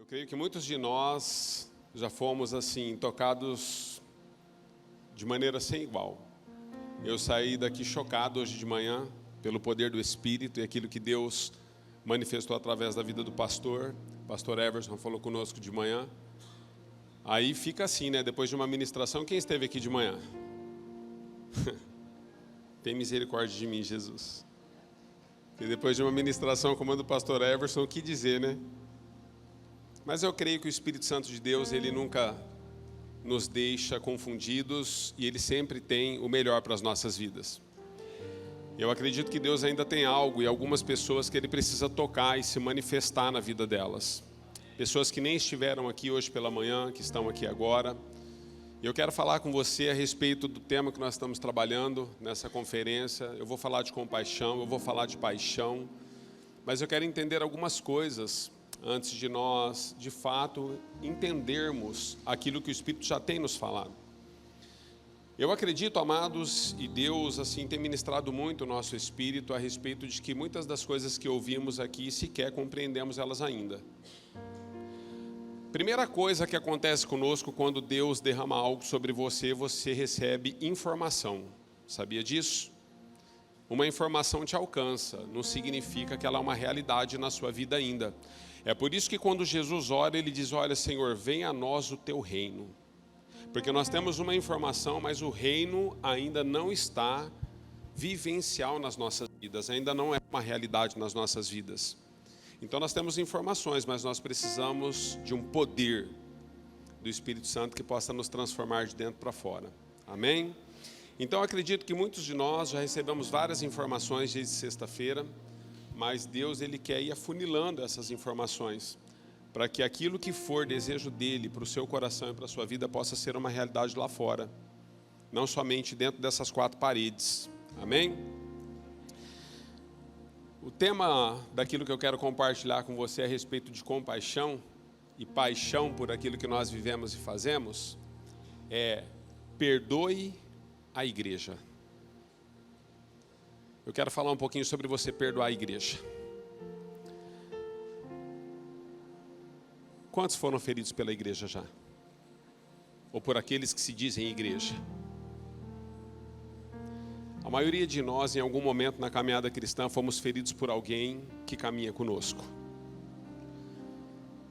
Eu creio que muitos de nós já fomos assim tocados de maneira sem igual. Eu saí daqui chocado hoje de manhã pelo poder do Espírito e aquilo que Deus manifestou através da vida do pastor. O pastor Everson falou conosco de manhã. Aí fica assim, né? Depois de uma ministração, quem esteve aqui de manhã? Tem misericórdia de mim, Jesus. E depois de uma ministração como a do pastor Everson, o que dizer, né? Mas eu creio que o Espírito Santo de Deus, ele nunca nos deixa confundidos e ele sempre tem o melhor para as nossas vidas. Eu acredito que Deus ainda tem algo e algumas pessoas que ele precisa tocar e se manifestar na vida delas. Pessoas que nem estiveram aqui hoje pela manhã, que estão aqui agora. E eu quero falar com você a respeito do tema que nós estamos trabalhando nessa conferência. Eu vou falar de compaixão, eu vou falar de paixão, mas eu quero entender algumas coisas antes de nós, de fato, entendermos aquilo que o Espírito já tem nos falado. Eu acredito, amados, e Deus assim tem ministrado muito o nosso espírito a respeito de que muitas das coisas que ouvimos aqui sequer compreendemos elas ainda. Primeira coisa que acontece conosco quando Deus derrama algo sobre você, você recebe informação. Sabia disso? Uma informação te alcança, não significa que ela é uma realidade na sua vida ainda. É por isso que quando Jesus ora, ele diz: olha, Senhor, venha a nós o teu reino. Porque nós temos uma informação, mas o reino ainda não está vivencial nas nossas vidas, ainda não é uma realidade nas nossas vidas. Então nós temos informações, mas nós precisamos de um poder do Espírito Santo que possa nos transformar de dentro para fora. Amém? Então eu acredito que muitos de nós já recebemos várias informações desde sexta-feira, mas Deus ele quer ir afunilando essas informações para que aquilo que for desejo dele para o seu coração e para a sua vida possa ser uma realidade lá fora, não somente dentro dessas quatro paredes. Amém? O tema daquilo que eu quero compartilhar com você a respeito de compaixão e paixão por aquilo que nós vivemos e fazemos é: perdoe a igreja. Eu quero falar um pouquinho sobre você perdoar a igreja. Quantos foram feridos pela igreja já? Ou por aqueles que se dizem igreja? A maioria de nós, em algum momento na caminhada cristã, fomos feridos por alguém que caminha conosco.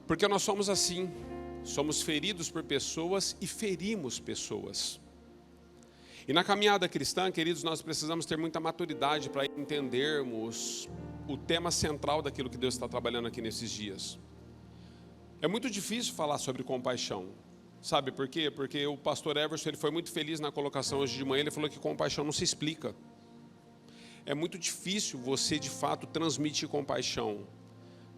Porque nós somos assim, somos feridos por pessoas e ferimos pessoas. E na caminhada cristã, queridos, nós precisamos ter muita maturidade para entendermos o tema central daquilo que Deus está trabalhando aqui nesses dias. É muito difícil falar sobre compaixão. Sabe por quê? Porque o pastor Everson ele foi muito feliz na colocação hoje de manhã. Ele falou que compaixão não se explica. É muito difícil você de fato transmitir compaixão,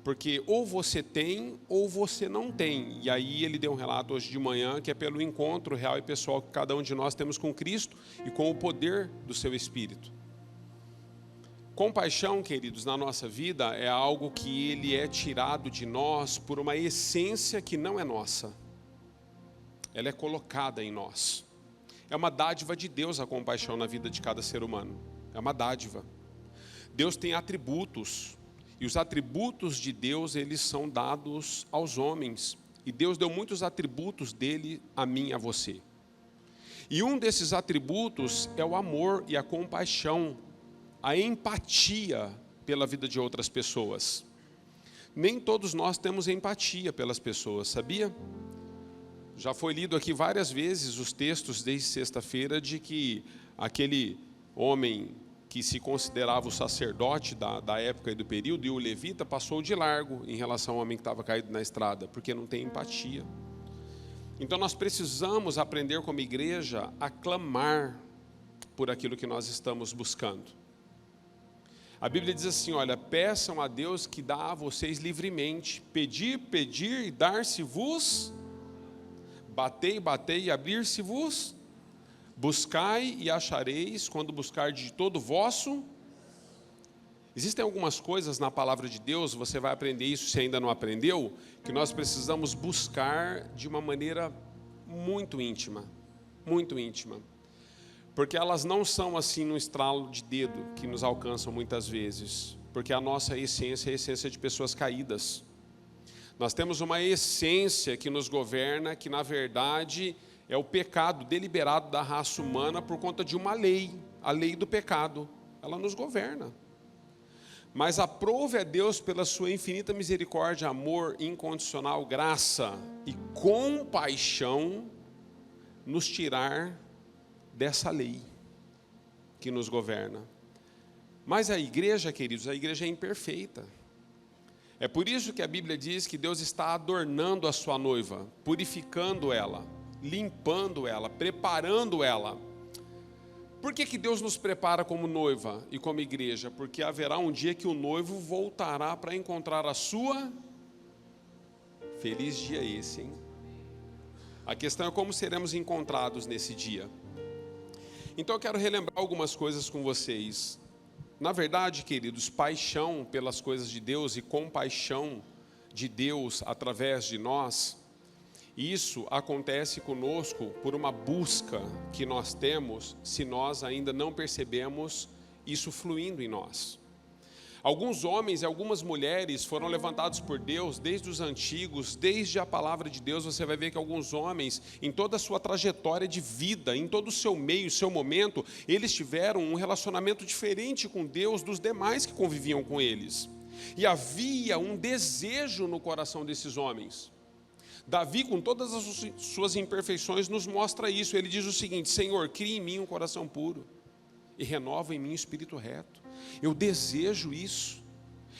porque ou você tem ou você não tem. E aí ele deu um relato hoje de manhã que é pelo encontro real e pessoal que cada um de nós temos com Cristo e com o poder do seu Espírito. Compaixão, queridos, na nossa vida é algo que ele é tirado de nós por uma essência que não é nossa. Ela é colocada em nós. É uma dádiva de Deus a compaixão na vida de cada ser humano. É uma dádiva. Deus tem atributos. E os atributos de Deus, eles são dados aos homens. E Deus deu muitos atributos dele a mim e a você. E um desses atributos é o amor e a compaixão, a empatia pela vida de outras pessoas. Nem todos nós temos empatia pelas pessoas, sabia? Já foi lido aqui várias vezes os textos desde sexta-feira de que aquele homem que se considerava o sacerdote da época e do período, e o levita, passou de largo em relação ao homem que estava caído na estrada, porque não tem empatia. Então nós precisamos aprender como igreja a clamar por aquilo que nós estamos buscando. A Bíblia diz assim, olha, peçam a Deus que dá a vocês livremente, pedir, pedir e dar-se-vos, batei, batei e abrir-se-vos, buscai e achareis quando buscar de todo o vosso. Existem algumas coisas na palavra de Deus, você vai aprender isso se ainda não aprendeu, que nós precisamos buscar de uma maneira muito íntima, porque elas não são assim no estralo de dedo que nos alcançam muitas vezes, porque a nossa essência é a essência de pessoas caídas. Nós temos uma essência que nos governa, que na verdade é o pecado deliberado da raça humana por conta de uma lei, a lei do pecado. Ela nos governa. Mas aprove a Deus pela sua infinita misericórdia, amor incondicional, graça e compaixão, nos tirar dessa lei que nos governa. Mas a igreja, queridos, a igreja é imperfeita. É por isso que a Bíblia diz que Deus está adornando a sua noiva, purificando ela, limpando ela, preparando ela. Por que Deus nos prepara como noiva e como igreja? Porque haverá um dia que o noivo voltará para encontrar a sua... Feliz dia esse, hein? A questão é como seremos encontrados nesse dia. Então eu quero relembrar algumas coisas com vocês. Na verdade, queridos, paixão pelas coisas de Deus e compaixão de Deus através de nós, isso acontece conosco por uma busca que nós temos, se nós ainda não percebemos isso fluindo em nós. Alguns homens e algumas mulheres foram levantados por Deus desde os antigos, desde a palavra de Deus. Você vai ver que alguns homens, em toda a sua trajetória de vida, em todo o seu meio, seu momento, eles tiveram um relacionamento diferente com Deus dos demais que conviviam com eles. E havia um desejo no coração desses homens. Davi, com todas as suas imperfeições, nos mostra isso. Ele diz o seguinte: Senhor, cria em mim um coração puro e renova em mim um espírito reto. Eu desejo isso.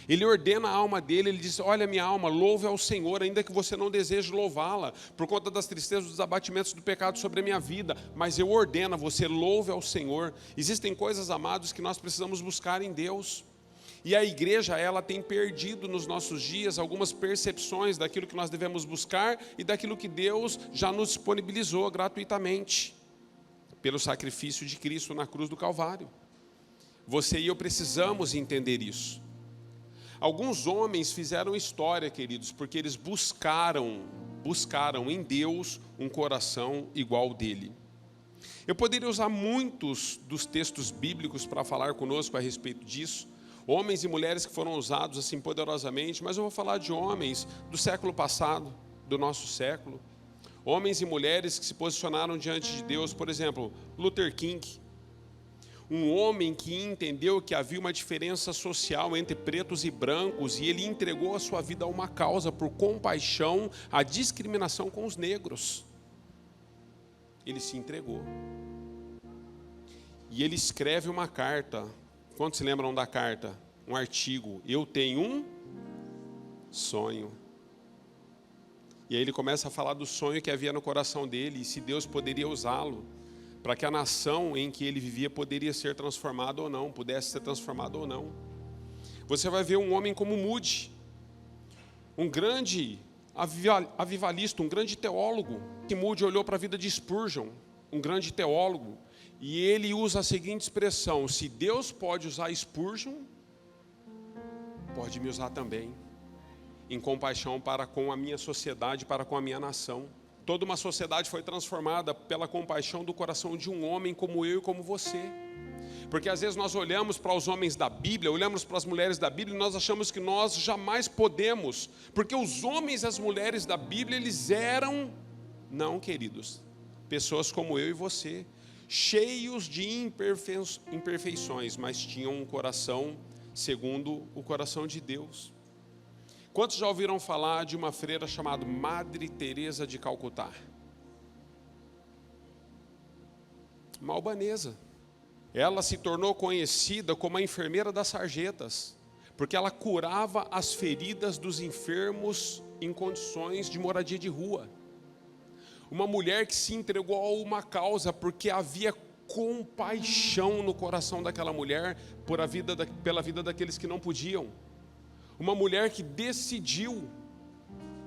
Ele ordena a alma dele, ele diz: olha, minha alma, louve ao Senhor, ainda que você não deseje louvá-la, por conta das tristezas, dos abatimentos do pecado sobre a minha vida, mas eu ordeno a você, louve ao Senhor. Existem coisas, amados, que nós precisamos buscar em Deus. E a igreja, ela tem perdido nos nossos dias algumas percepções daquilo que nós devemos buscar e daquilo que Deus já nos disponibilizou gratuitamente, pelo sacrifício de Cristo na cruz do Calvário. Você e eu precisamos entender isso. Alguns homens fizeram história, queridos, porque eles buscaram em Deus um coração igual ao dele. Eu poderia usar muitos dos textos bíblicos para falar conosco a respeito disso, homens e mulheres que foram usados assim poderosamente, mas eu vou falar de homens do século passado, do nosso século, homens e mulheres que se posicionaram diante de Deus. Por exemplo, Luther King, um homem que entendeu que havia uma diferença social entre pretos e brancos, e ele entregou a sua vida a uma causa por compaixão à discriminação com os negros. Ele se entregou. E ele escreve uma carta. Quantos se lembram da carta? Um artigo: eu tenho um sonho. E aí ele começa a falar do sonho que havia no coração dele, e se Deus poderia usá-lo, para que a nação em que ele vivia poderia ser transformada ou não, pudesse ser transformada ou não. Você vai ver um homem como Moody, um grande avivalista, um grande teólogo, que Moody olhou para a vida de Spurgeon, um grande teólogo, e ele usa a seguinte expressão: se Deus pode usar Spurgeon, pode me usar também, em compaixão para com a minha sociedade, para com a minha nação. Toda uma sociedade foi transformada pela compaixão do coração de um homem como eu e como você. Porque às vezes nós olhamos para os homens da Bíblia, olhamos para as mulheres da Bíblia, e nós achamos que nós jamais podemos, porque os homens e as mulheres da Bíblia, eles eram, não, queridos, pessoas como eu e você, cheios de imperfeições, mas tinham um coração segundo o coração de Deus. Quantos já ouviram falar de uma freira chamada Madre Teresa de Calcutá? Uma albanesa. Ela se tornou conhecida como a enfermeira das sarjetas, porque ela curava as feridas dos enfermos em condições de moradia de rua. Uma mulher que se entregou a uma causa, porque havia compaixão no coração daquela mulher pela vida daqueles que não podiam. Uma mulher que decidiu,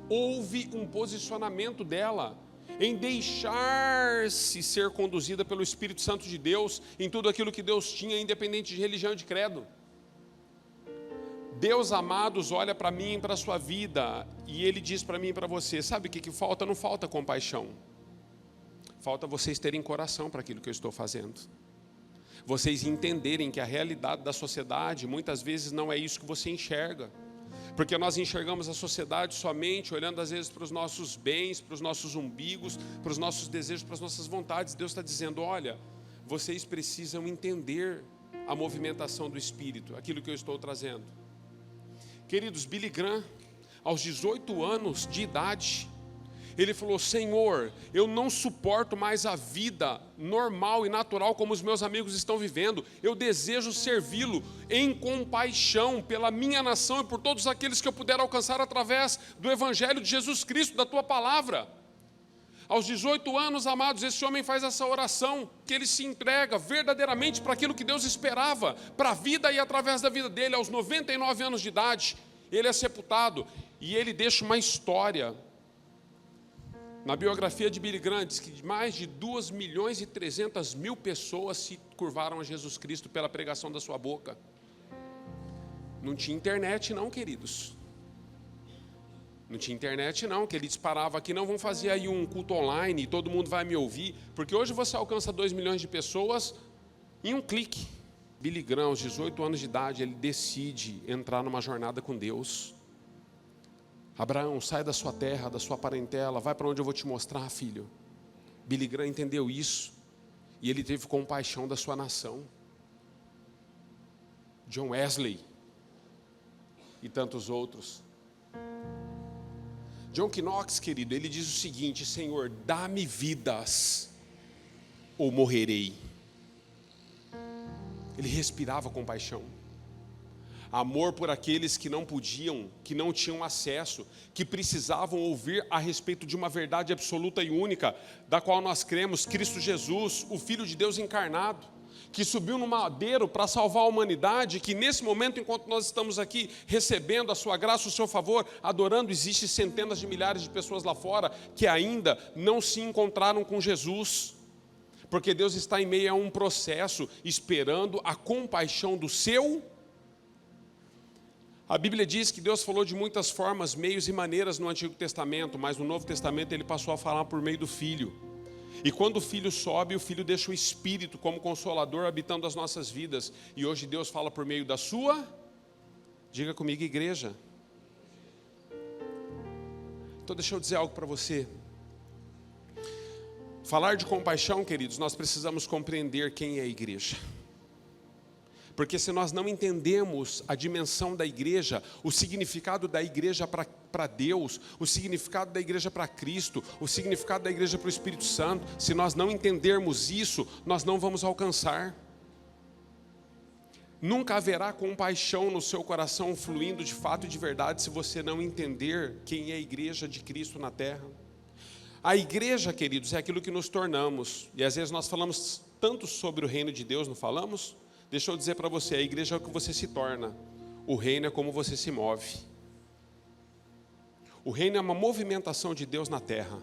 houve um posicionamento dela em deixar-se ser conduzida pelo Espírito Santo de Deus em tudo aquilo que Deus tinha, independente de religião e de credo. Deus, amados, olha para mim e para a sua vida, e Ele diz para mim e para você: sabe o que falta? Não falta compaixão, falta vocês terem coração para aquilo que eu estou fazendo. Vocês entenderem que a realidade da sociedade muitas vezes não é isso que você enxerga. Porque nós enxergamos a sociedade somente olhando às vezes para os nossos bens, para os nossos umbigos, para os nossos desejos, para as nossas vontades. Deus está dizendo, olha, vocês precisam entender a movimentação do Espírito, aquilo que eu estou trazendo. Queridos, Billy Graham, aos 18 anos de idade, ele falou, Senhor, eu não suporto mais a vida normal e natural como os meus amigos estão vivendo. Eu desejo servi-lo em compaixão pela minha nação e por todos aqueles que eu puder alcançar através do Evangelho de Jesus Cristo, da Tua Palavra. Aos 18 anos, amados, esse homem faz essa oração, que ele se entrega verdadeiramente para aquilo que Deus esperava, para a vida e através da vida dele. Aos 99 anos de idade, ele é sepultado e ele deixa uma história. Na biografia de Billy Graham, diz que mais de 2.300.000 pessoas se curvaram a Jesus Cristo pela pregação da sua boca. Não tinha internet não, queridos. Não tinha internet não, que ele disparava aqui, não, vamos fazer aí um culto online e todo mundo vai me ouvir. Porque hoje você alcança 2 milhões de pessoas em um clique. Billy Graham, aos 18 anos de idade, ele decide entrar numa jornada com Deus. Abraão, sai da sua terra, da sua parentela, vai para onde eu vou te mostrar, filho. Billy Graham entendeu isso e ele teve compaixão da sua nação. John Wesley e tantos outros. John Knox, querido, ele diz o seguinte, Senhor, dá-me vidas ou morrerei. Ele respirava compaixão. Amor por aqueles que não podiam, que não tinham acesso, que precisavam ouvir a respeito de uma verdade absoluta e única, da qual nós cremos, Cristo Jesus, o Filho de Deus encarnado, que subiu no madeiro para salvar a humanidade, que nesse momento, enquanto nós estamos aqui recebendo a sua graça, o seu favor, adorando, existem centenas de milhares de pessoas lá fora que ainda não se encontraram com Jesus, porque Deus está em meio a um processo, esperando a compaixão do seu. A Bíblia diz que Deus falou de muitas formas, meios e maneiras no Antigo Testamento, mas no Novo Testamento Ele passou a falar por meio do Filho. E quando o Filho sobe, o Filho deixa o Espírito como Consolador habitando as nossas vidas. E hoje Deus fala por meio da sua, diga comigo, igreja. Então deixa eu dizer algo para você. Falar de compaixão, queridos, nós precisamos compreender quem é a igreja. Porque se nós não entendemos a dimensão da igreja, o significado da igreja para Deus, o significado da igreja para Cristo, o significado da igreja para o Espírito Santo, se nós não entendermos isso, nós não vamos alcançar. Nunca haverá compaixão no seu coração fluindo de fato e de verdade se você não entender quem é a igreja de Cristo na terra. A igreja, queridos, é aquilo que nos tornamos. E às vezes nós falamos tanto sobre o reino de Deus, não falamos? Deixa eu dizer para você, a igreja é o que você se torna, o reino é como você se move. O reino é uma movimentação de Deus na terra,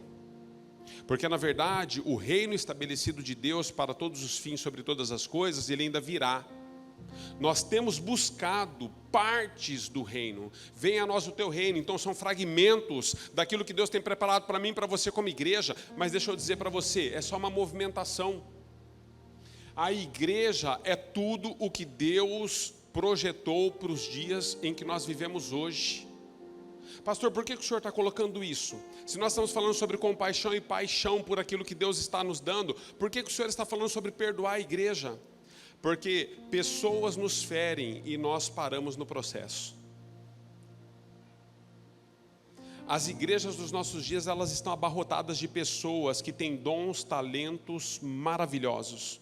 porque na verdade o reino estabelecido de Deus para todos os fins, sobre todas as coisas, ele ainda virá. Nós temos buscado partes do reino, venha a nós o teu reino, então são fragmentos daquilo que Deus tem preparado para mim e para você como igreja, mas deixa eu dizer para você, é só uma movimentação. A igreja é tudo o que Deus projetou para os dias em que nós vivemos hoje. Pastor, por que o senhor está colocando isso? Se nós estamos falando sobre compaixão e paixão por aquilo que Deus está nos dando, por que o senhor está falando sobre perdoar a igreja? Porque pessoas nos ferem e nós paramos no processo. As igrejas dos nossos dias, elas estão abarrotadas de pessoas que têm dons, talentos maravilhosos.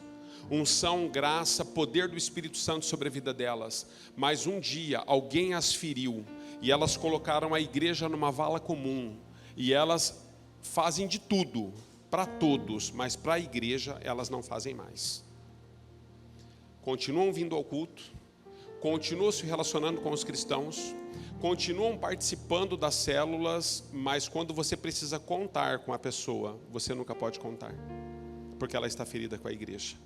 Unção, graça, poder do Espírito Santo sobre a vida delas. Mas um dia alguém as feriu e elas colocaram a igreja numa vala comum. E elas fazem de tudo para todos, mas para a igreja elas não fazem mais. Continuam vindo ao culto, continuam se relacionando com os cristãos, continuam participando das células, mas quando você precisa contar com a pessoa, você nunca pode contar, porque ela está ferida com a igreja.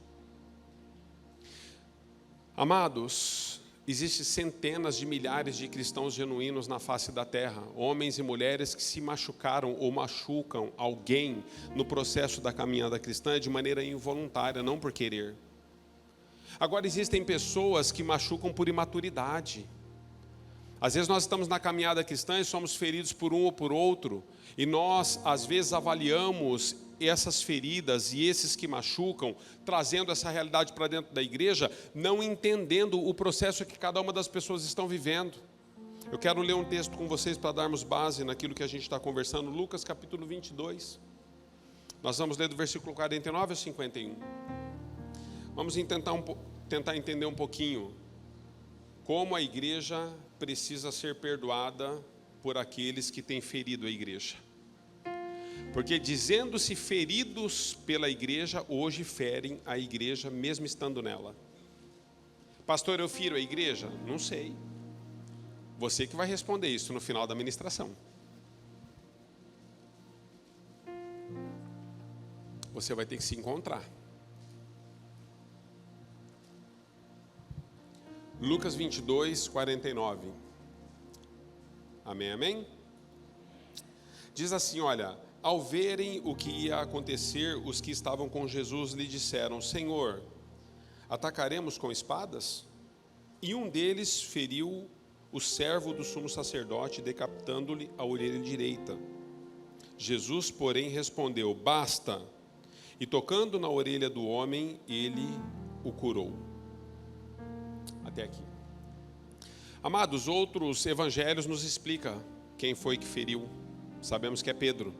Amados, existem centenas de milhares de cristãos genuínos na face da terra, homens e mulheres que se machucaram ou machucam alguém no processo da caminhada cristã de maneira involuntária, não por querer. Agora existem pessoas que machucam por imaturidade. Às vezes nós estamos na caminhada cristã e somos feridos por um ou por outro, e nós às vezes avaliamos essas feridas e esses que machucam, trazendo essa realidade para dentro da igreja, não entendendo o processo que cada uma das pessoas estão vivendo. Eu quero ler um texto com vocês para darmos base naquilo que a gente está conversando, Lucas capítulo 22. Nós vamos ler do versículo 49 ao 51. Vamos tentar entender um pouquinho como a igreja precisa ser perdoada por aqueles que têm ferido a igreja. Porque dizendo-se feridos pela igreja, hoje ferem a igreja mesmo estando nela. Pastor, eu firo a igreja? Não sei. Você que vai responder isso no final da ministração. Você vai ter que se encontrar. Lucas 22, 49. Amém, amém? Diz assim, olha: ao verem o que ia acontecer, os que estavam com Jesus lhe disseram: Senhor, atacaremos com espadas? E um deles feriu o servo do sumo sacerdote, decapitando-lhe a orelha direita. Jesus, porém, respondeu: basta. E tocando na orelha do homem, ele o curou. Até aqui. Amados, outros evangelhos nos explicam quem foi que feriu. Sabemos que é Pedro.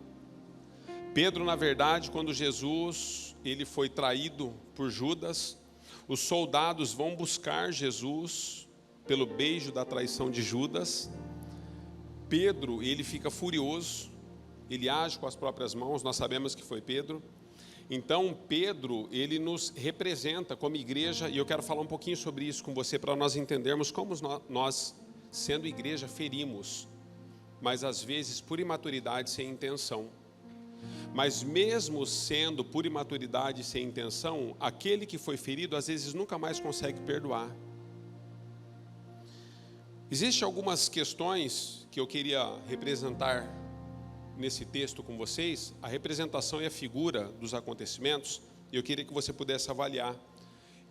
Pedro, na verdade, quando Jesus ele foi traído por Judas, os soldados vão buscar Jesus pelo beijo da traição de Judas. Pedro, ele fica furioso, ele age com as próprias mãos, nós sabemos que foi Pedro. Então, Pedro, ele nos representa como igreja, e eu quero falar um pouquinho sobre isso com você, para nós entendermos como nós, sendo igreja, ferimos, mas às vezes por imaturidade, sem intenção. Mas mesmo sendo por imaturidade, sem intenção, aquele que foi ferido, às vezes nunca mais consegue perdoar. Existem algumas questões que eu queria representar nesse texto com vocês, a representação e a figura dos acontecimentos, e eu queria que você pudesse avaliar.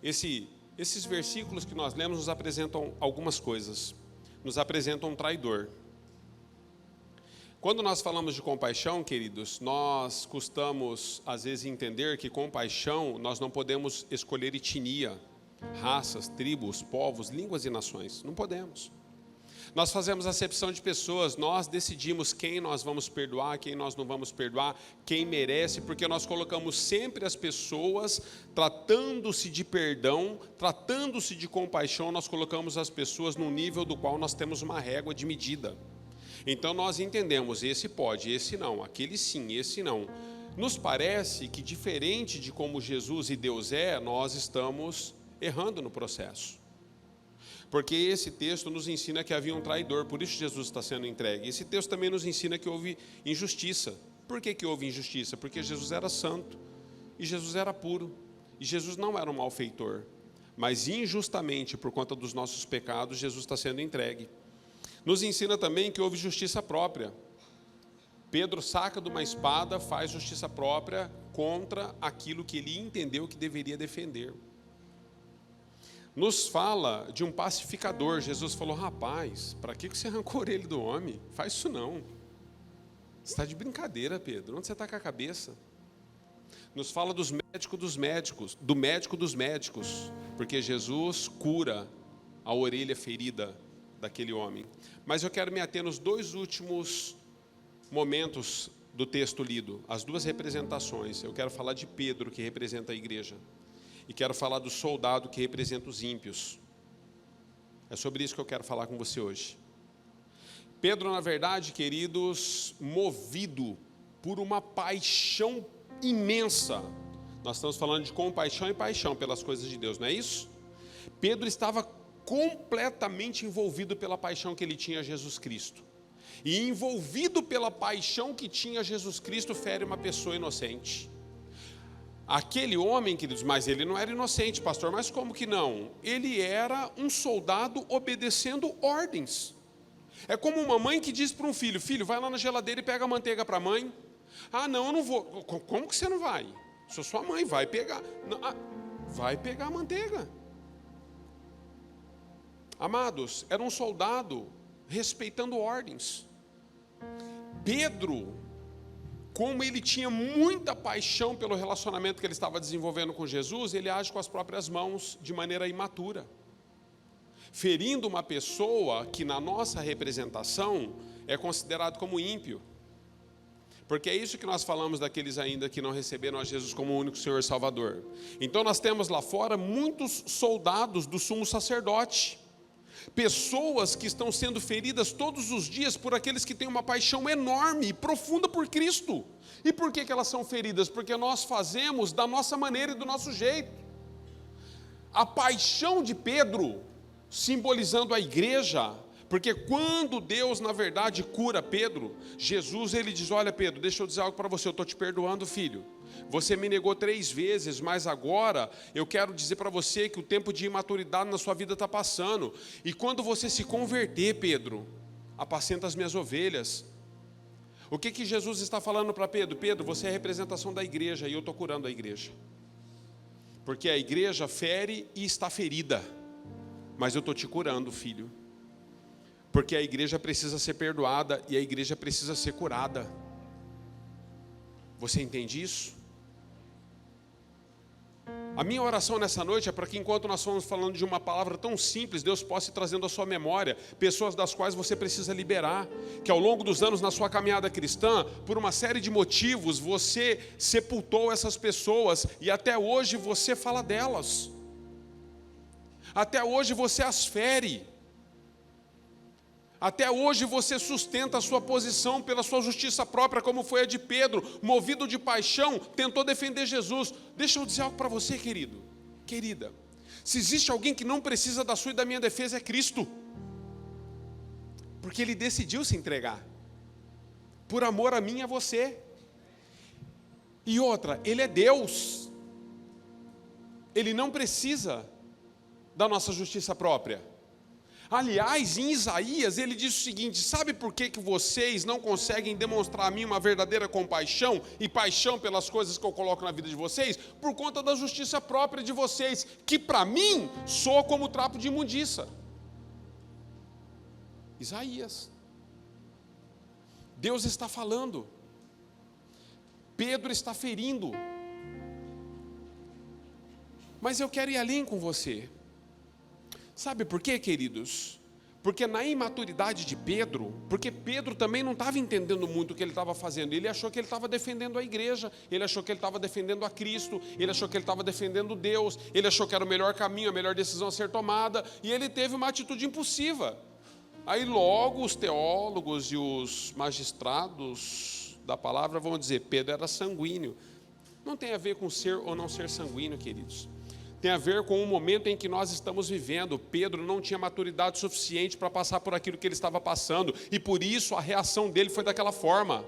Esses versículos que nós lemos nos apresentam algumas coisas. Nos apresentam um traidor. Quando nós falamos de compaixão, queridos, nós costumamos, às vezes, entender que compaixão, nós não podemos escolher etnia, raças, tribos, povos, línguas e nações. Não podemos. Nós fazemos acepção de pessoas, nós decidimos quem nós vamos perdoar, quem nós não vamos perdoar, quem merece, porque nós colocamos sempre as pessoas, tratando-se de perdão, tratando-se de compaixão, nós colocamos as pessoas num nível do qual nós temos uma régua de medida. Então nós entendemos, esse pode, esse não, aquele sim, esse não. Nos parece que diferente de como Jesus e Deus nós estamos errando no processo. Porque esse texto nos ensina que havia um traidor, por isso Jesus está sendo entregue. Esse texto também nos ensina que houve injustiça. Por que houve injustiça? Porque Jesus era santo, e Jesus era puro, e Jesus não era um malfeitor. Mas injustamente, por conta dos nossos pecados, Jesus está sendo entregue. Nos ensina também que houve justiça própria. Pedro saca de uma espada, faz justiça própria contra aquilo que ele entendeu que deveria defender. Nos fala de um pacificador. Jesus falou: rapaz, para que você arrancou a orelha do homem? Faz isso não. Você está de brincadeira, Pedro. Onde você está com a cabeça? Nos fala dos médicos dos médicos, do médico dos médicos, porque Jesus cura a orelha ferida daquele homem. Mas eu quero me ater nos dois últimos momentos do texto lido, as duas representações. Eu quero falar de Pedro, que representa a igreja, e quero falar do soldado que representa os ímpios. É sobre isso que eu quero falar com você hoje. Pedro, na verdade, queridos, movido por uma paixão imensa. Nós estamos falando de compaixão e paixão pelas coisas de Deus, não é isso? Pedro estava completamente envolvido pela paixão que ele tinha a Jesus Cristo. E envolvido pela paixão que tinha a Jesus Cristo, fere uma pessoa inocente. Aquele homem, queridos, mas ele não era inocente, pastor, mas como que não? Ele era um soldado obedecendo ordens. É como uma mãe que diz para um filho: filho, vai lá na geladeira e pega a manteiga para a mãe. Ah, não, eu não vou. Como que você não vai? Sou sua mãe, vai pegar. Não, vai pegar a manteiga. Amados, era um soldado respeitando ordens. Pedro, como ele tinha muita paixão pelo relacionamento que ele estava desenvolvendo com Jesus, ele age com as próprias mãos de maneira imatura, ferindo uma pessoa que na nossa representação é considerado como ímpio. Porque é isso que nós falamos daqueles ainda que não receberam a Jesus como o único Senhor e Salvador. Então nós temos lá fora muitos soldados do sumo sacerdote, pessoas que estão sendo feridas todos os dias por aqueles que têm uma paixão enorme e profunda por Cristo. E por que elas são feridas? Porque nós fazemos da nossa maneira e do nosso jeito. A paixão de Pedro, simbolizando a igreja, porque quando Deus na verdade cura Pedro, Jesus ele diz: olha Pedro, deixa eu dizer algo para você, eu estou te perdoando, filho. Você me negou 3 vezes, mas agora eu quero dizer para você que o tempo de imaturidade na sua vida está passando. E quando você se converter, Pedro, apacenta as minhas ovelhas. O que Jesus está falando para Pedro? Pedro, você é a representação da igreja e eu estou curando a igreja. Porque a igreja fere e está ferida, mas eu estou te curando, filho. Porque a igreja precisa ser perdoada e a igreja precisa ser curada. Você entende isso? A minha oração nessa noite é para que enquanto nós estamos falando de uma palavra tão simples, Deus possa ir trazendo à sua memória pessoas das quais você precisa liberar, que ao longo dos anos na sua caminhada cristã, por uma série de motivos, você sepultou essas pessoas e até hoje você fala delas. Até hoje você as fere. Até hoje você sustenta a sua posição pela sua justiça própria, como foi a de Pedro, movido de paixão, tentou defender Jesus. Deixa eu dizer algo para você, querido, querida. Se existe alguém que não precisa da sua e da minha defesa, é Cristo. Porque Ele decidiu se entregar, por amor a mim e a você. E outra, Ele é Deus. Ele não precisa da nossa justiça própria. Aliás, em Isaías, ele diz o seguinte: sabe por que vocês não conseguem demonstrar a mim uma verdadeira compaixão e paixão pelas coisas que eu coloco na vida de vocês? Por conta da justiça própria de vocês, que para mim soa como trapo de imundícia. Isaías. Deus está falando. Pedro está ferindo. Mas eu quero ir além com você. Sabe por quê, queridos? Porque na imaturidade de Pedro, porque Pedro também não estava entendendo muito o que ele estava fazendo. Ele achou que ele estava defendendo a igreja, ele achou que ele estava defendendo a Cristo, ele achou que ele estava defendendo Deus, ele achou que era o melhor caminho, a melhor decisão a ser tomada, e ele teve uma atitude impulsiva. Aí logo os teólogos e os magistrados da palavra vão dizer: Pedro era sanguíneo. Não tem a ver com ser ou não ser sanguíneo, queridos. Tem a ver com o momento em que nós estamos vivendo. Pedro não tinha maturidade suficiente para passar por aquilo que ele estava passando, e por isso a reação dele foi daquela forma.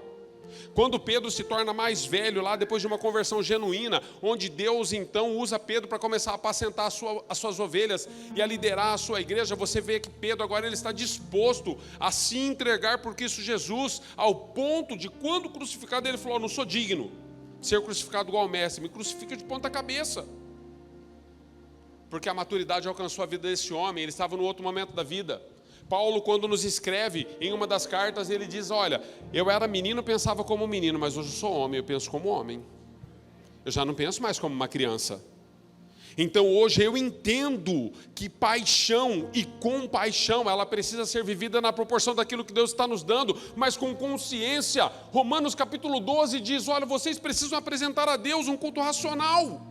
Quando Pedro se torna mais velho, lá depois de uma conversão genuína, onde Deus então usa Pedro para começar a apacentar as suas ovelhas e a liderar a sua igreja, você vê que Pedro agora ele está disposto a se entregar por Cristo Jesus, ao ponto de, quando crucificado, ele falou: não sou digno de ser crucificado igual ao mestre, me crucifica de ponta cabeça. Porque a maturidade alcançou a vida desse homem, ele estava no outro momento da vida. Paulo, quando nos escreve em uma das cartas, ele diz: olha, eu era menino, pensava como menino, mas hoje eu sou homem, eu penso como homem. Eu já não penso mais como uma criança. Então hoje eu entendo que paixão e compaixão, ela precisa ser vivida na proporção daquilo que Deus está nos dando, mas com consciência. Romanos capítulo 12 diz: olha, vocês precisam apresentar a Deus um culto racional.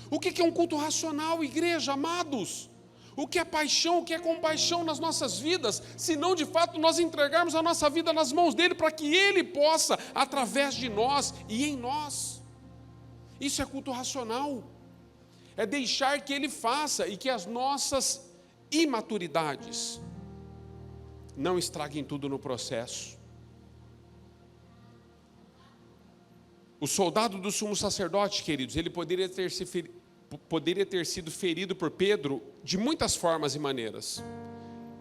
O que é um culto racional, igreja, amados? O que é paixão, o que é compaixão nas nossas vidas, se não de fato nós entregarmos a nossa vida nas mãos dele, para que ele possa, através de nós e em nós. Isso é culto racional. É deixar que ele faça e que as nossas imaturidades não estraguem tudo no processo. O soldado do sumo sacerdote, queridos, ele poderia ter sido ferido por Pedro de muitas formas e maneiras.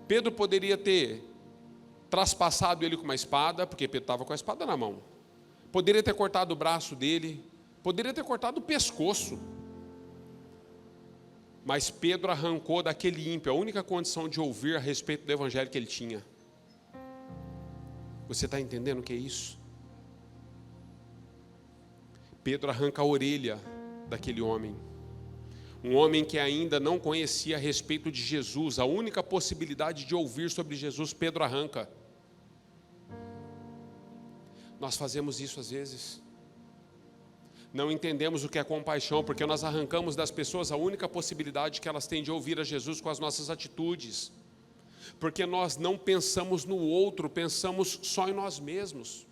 Pedro poderia ter traspassado ele com uma espada, porque Pedro estava com a espada na mão. Poderia ter cortado o braço dele, poderia ter cortado o pescoço. Mas Pedro arrancou daquele ímpio a única condição de ouvir a respeito do evangelho que ele tinha. Você está entendendo o que é isso? Pedro arranca a orelha daquele homem. Um homem que ainda não conhecia a respeito de Jesus. A única possibilidade de ouvir sobre Jesus, Pedro arranca. Nós fazemos isso às vezes. Não entendemos o que é compaixão, porque nós arrancamos das pessoas a única possibilidade que elas têm de ouvir a Jesus com as nossas atitudes. Porque nós não pensamos no outro, pensamos só em nós mesmos.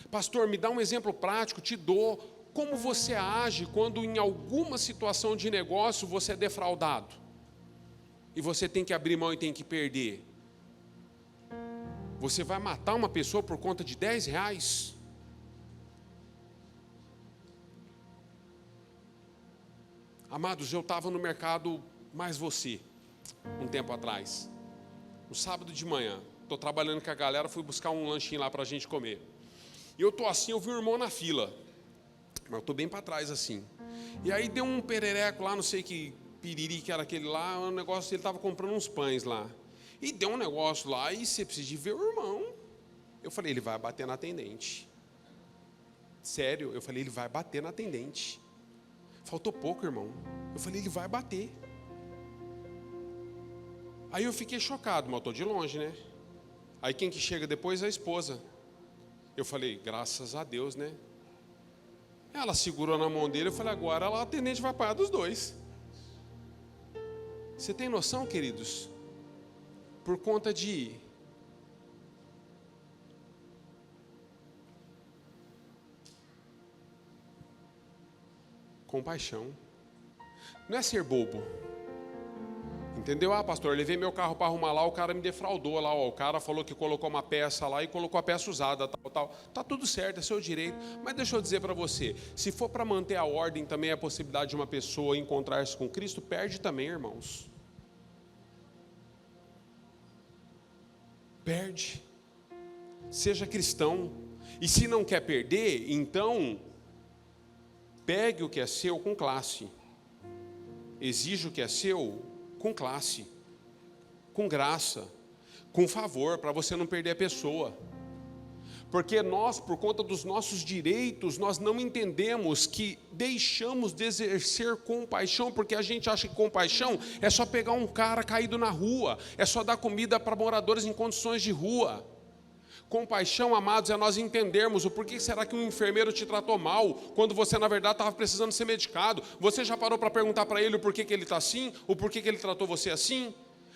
Pastor, me dá um exemplo prático, te dou. Como você age quando em alguma situação de negócio você é defraudado? E você tem que abrir mão e tem que perder? Você vai matar uma pessoa por conta de R$10? Amados, eu estava no mercado mais você, um tempo atrás. No sábado de manhã, estou trabalhando com a galera, fui buscar um lanchinho lá para a gente comer. E eu estou assim, eu vi um irmão na fila, mas eu estou bem para trás assim. E aí deu um perereco lá, não sei que piriri que era aquele lá, um negócio, ele estava comprando uns pães lá. E deu um negócio lá, e você precisa de ver o irmão. Eu falei, ele vai bater na atendente. Sério, eu falei, ele vai bater na atendente. Faltou pouco, irmão. Eu falei, ele vai bater. Aí eu fiquei chocado, mas eu estou de longe, né? Aí quem que chega depois é a esposa. Eu falei, graças a Deus, né? Ela segurou na mão dele, eu falei, agora a atendente vai apanhar dos dois. Você tem noção, queridos? Por conta de compaixão. Não é ser bobo. Entendeu? Ah, pastor, eu levei meu carro para arrumar lá, o cara me defraudou lá, ó, o cara falou que colocou uma peça lá e colocou a peça usada, tal. Tá tudo certo, é seu direito. Mas deixa eu dizer para você, se for para manter a ordem também a possibilidade de uma pessoa encontrar-se com Cristo, perde também, irmãos. Perde. Seja cristão. E se não quer perder, então pegue o que é seu com classe. Exija o que é seu com classe, com graça, com favor, para você não perder a pessoa. Porque nós, por conta dos nossos direitos, nós não entendemos que deixamos de exercer compaixão, porque a gente acha que compaixão é só pegar um cara caído na rua, é só dar comida para moradores em condições de rua. Compaixão, amados, é nós entendermos o porquê será que um enfermeiro te tratou mal, quando você na verdade estava precisando ser medicado. Você já parou para perguntar para ele o porquê que ele está assim, o porquê que ele tratou você assim?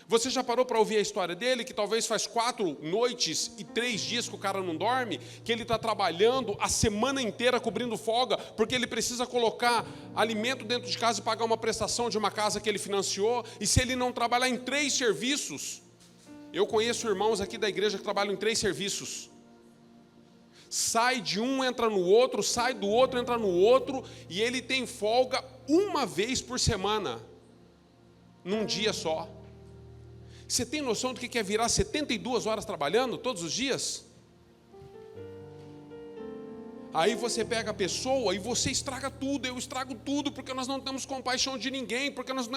Você já parou para ouvir a história dele, que talvez faz 4 noites e 3 dias que o cara não dorme, que ele está trabalhando a semana inteira cobrindo folga, porque ele precisa colocar alimento dentro de casa e pagar uma prestação de uma casa que ele financiou, e se ele não trabalhar em 3 serviços... Eu conheço irmãos aqui da igreja que trabalham em 3 serviços. Sai de um, entra no outro, sai do outro, entra no outro, e ele tem folga uma vez por semana, num dia só. Você tem noção do que é virar 72 horas trabalhando todos os dias? Aí você pega a pessoa e você estraga tudo, eu estrago tudo, porque nós não temos compaixão de ninguém, porque nós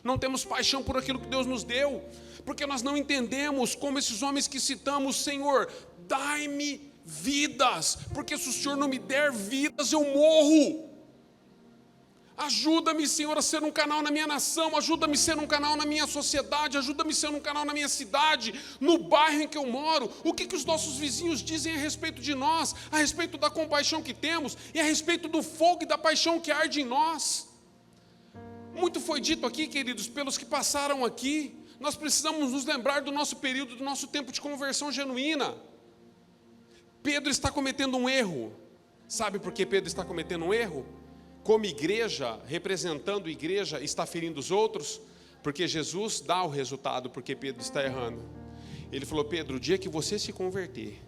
não temos paixão por aquilo que Deus nos deu, porque nós não entendemos como esses homens que citamos, Senhor, dai-me vidas, porque se o Senhor não me der vidas, eu morro. Ajuda-me, Senhor, a ser um canal na minha nação, ajuda-me a ser um canal na minha sociedade, ajuda-me a ser um canal na minha cidade, no bairro em que eu moro. O que os nossos vizinhos dizem a respeito de nós, a respeito da compaixão que temos e a respeito do fogo e da paixão que arde em nós? Muito foi dito aqui, queridos, pelos que passaram aqui. Nós precisamos nos lembrar do nosso período, do nosso tempo de conversão genuína. Pedro está cometendo um erro. Sabe por que Pedro está cometendo um erro? Como igreja, representando a igreja, está ferindo os outros, porque Jesus dá o resultado, porque Pedro está errando. Ele falou, Pedro, o dia que você se converter,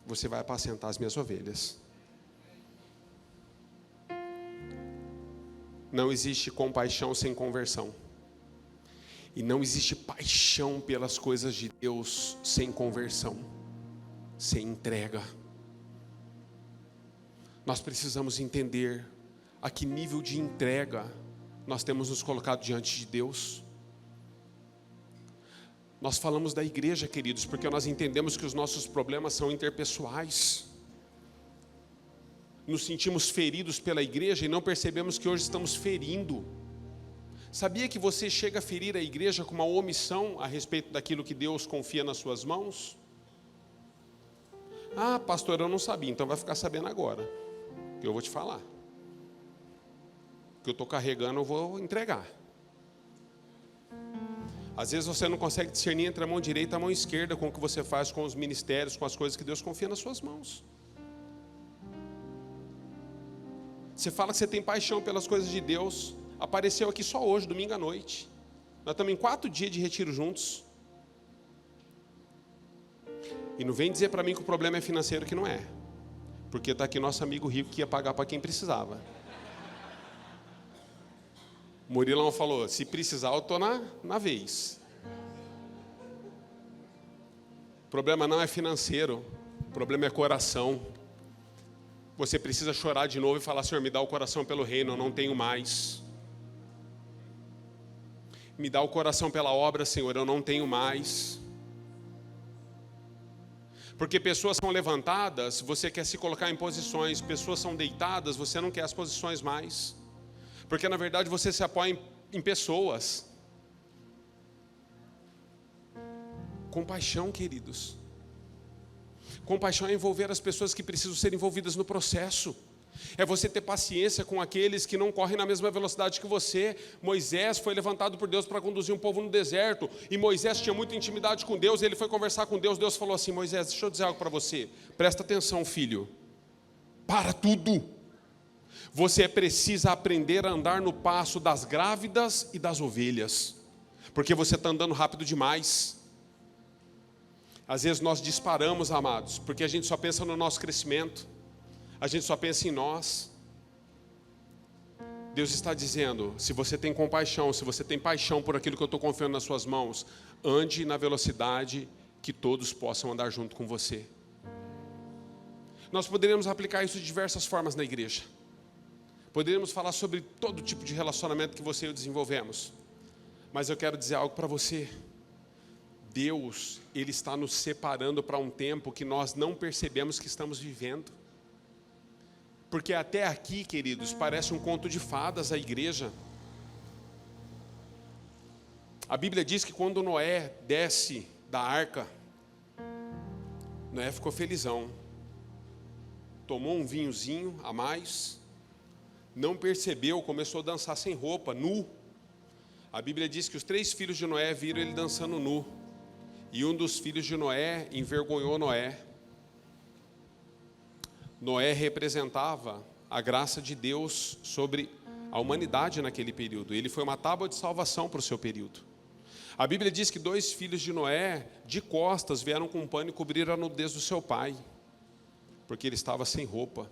você vai apacentar as minhas ovelhas. Não existe compaixão sem conversão. E não existe paixão pelas coisas de Deus sem conversão, sem entrega. Nós precisamos entender a que nível de entrega nós temos nos colocado diante de Deus. Nós falamos da igreja, queridos, porque nós entendemos que os nossos problemas são interpessoais. Nos sentimos feridos pela igreja e não percebemos que hoje estamos ferindo. Sabia que você chega a ferir a igreja com uma omissão a respeito daquilo que Deus confia nas suas mãos? Ah, pastor, eu não sabia, então vai ficar sabendo agora. Que eu vou te falar. O que eu estou carregando eu vou entregar. Às vezes você não consegue discernir entre a mão direita e a mão esquerda com o que você faz com os ministérios, com as coisas que Deus confia nas suas mãos. Você fala que você tem paixão pelas coisas de Deus. Apareceu aqui só hoje, domingo à noite. Nós estamos em 4 dias de retiro juntos. E não vem dizer para mim que o problema é financeiro, que não é. Porque está aqui nosso amigo rico que ia pagar para quem precisava. Murilão falou, se precisar eu estou na vez. O problema não é financeiro, o problema é coração. Você precisa chorar de novo e falar, Senhor, me dá o coração pelo reino, eu não tenho mais. Me dá o coração pela obra, Senhor, eu não tenho mais. Porque pessoas são levantadas, você quer se colocar em posições, pessoas são deitadas, você não quer as posições mais. Porque na verdade você se apoia em pessoas. Compaixão, queridos. Compaixão é envolver as pessoas que precisam ser envolvidas no processo. É você ter paciência com aqueles que não correm na mesma velocidade que você. Moisés foi levantado por Deus para conduzir um povo no deserto. E Moisés tinha muita intimidade com Deus. Ele foi conversar com Deus. Deus falou assim, Moisés, deixa eu dizer algo para você. Presta atenção, filho. Para tudo. Você precisa aprender a andar no passo das grávidas e das ovelhas. Porque você está andando rápido demais. Às vezes nós disparamos, amados, porque a gente só pensa no nosso crescimento. A gente só pensa em nós. Deus está dizendo, se você tem compaixão, se você tem paixão por aquilo que eu estou confiando nas suas mãos, ande na velocidade que todos possam andar junto com você. Nós poderíamos aplicar isso de diversas formas na igreja. Poderíamos falar sobre todo tipo de relacionamento que você e eu desenvolvemos. Mas eu quero dizer algo para você. Deus, Ele está nos separando para um tempo que nós não percebemos que estamos vivendo. Porque até aqui, queridos, parece um conto de fadas a igreja. A Bíblia diz que quando Noé desce da arca, Noé ficou felizão. Tomou um vinhozinho a mais, não percebeu, começou a dançar sem roupa, nu. A Bíblia diz que os 3 filhos de Noé viram ele dançando nu. E um dos filhos de Noé envergonhou Noé. Noé representava a graça de Deus sobre a humanidade naquele período. Ele foi uma tábua de salvação para o seu período. A Bíblia diz que 2 filhos de Noé, de costas, vieram com um pano e cobriram a nudez do seu pai, porque ele estava sem roupa.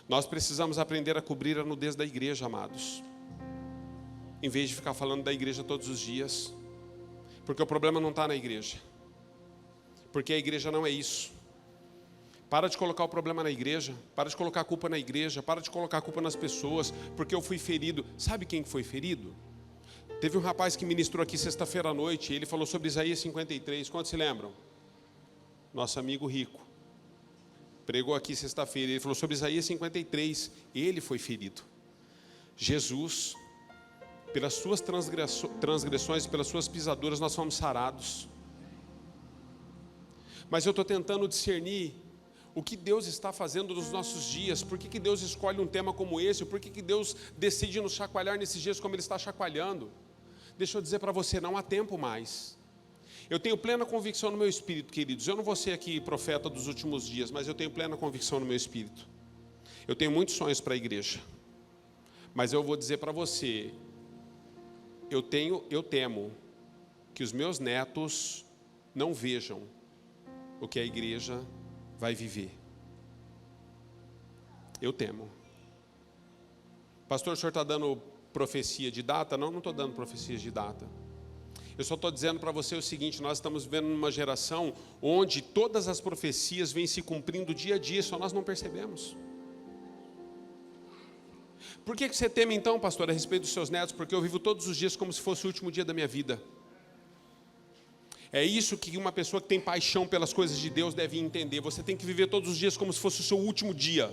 Nós precisamos aprender a cobrir a nudez da igreja, amados, em vez de ficar falando da igreja todos os dias. Porque o problema não está na igreja. Porque a igreja não é isso. Para de colocar o problema na igreja. Para de colocar a culpa na igreja. Para de colocar a culpa nas pessoas. Porque eu fui ferido. Sabe quem foi ferido? Teve um rapaz que ministrou aqui sexta-feira à noite. Ele falou sobre Isaías 53. Quantos se lembram? Nosso amigo rico. Pregou aqui sexta-feira. Ele falou sobre Isaías 53. Ele foi ferido. Jesus, pelas suas transgressões, pelas suas pisaduras, nós fomos sarados. Mas eu estou tentando discernir o que Deus está fazendo nos nossos dias. Por que Deus escolhe um tema como esse? Por que Deus decide nos chacoalhar nesses dias como Ele está chacoalhando? Deixa eu dizer para você, não há tempo mais. Eu tenho plena convicção no meu espírito, queridos. Eu não vou ser aqui profeta dos últimos dias, mas eu tenho plena convicção no meu espírito. Eu tenho muitos sonhos para a igreja. Mas eu vou dizer para você, eu temo que os meus netos não vejam o que a igreja vai viver. Eu temo. Pastor, o senhor está dando profecia de data? Não estou dando profecias de data. Eu só estou dizendo para você o seguinte, nós estamos vivendo numa geração onde todas as profecias vêm se cumprindo dia a dia, só nós não percebemos. Por que você teme então, pastor, a respeito dos seus netos? Porque eu vivo todos os dias como se fosse o último dia da minha vida. É isso que uma pessoa que tem paixão pelas coisas de Deus deve entender. Você tem que viver todos os dias como se fosse o seu último dia.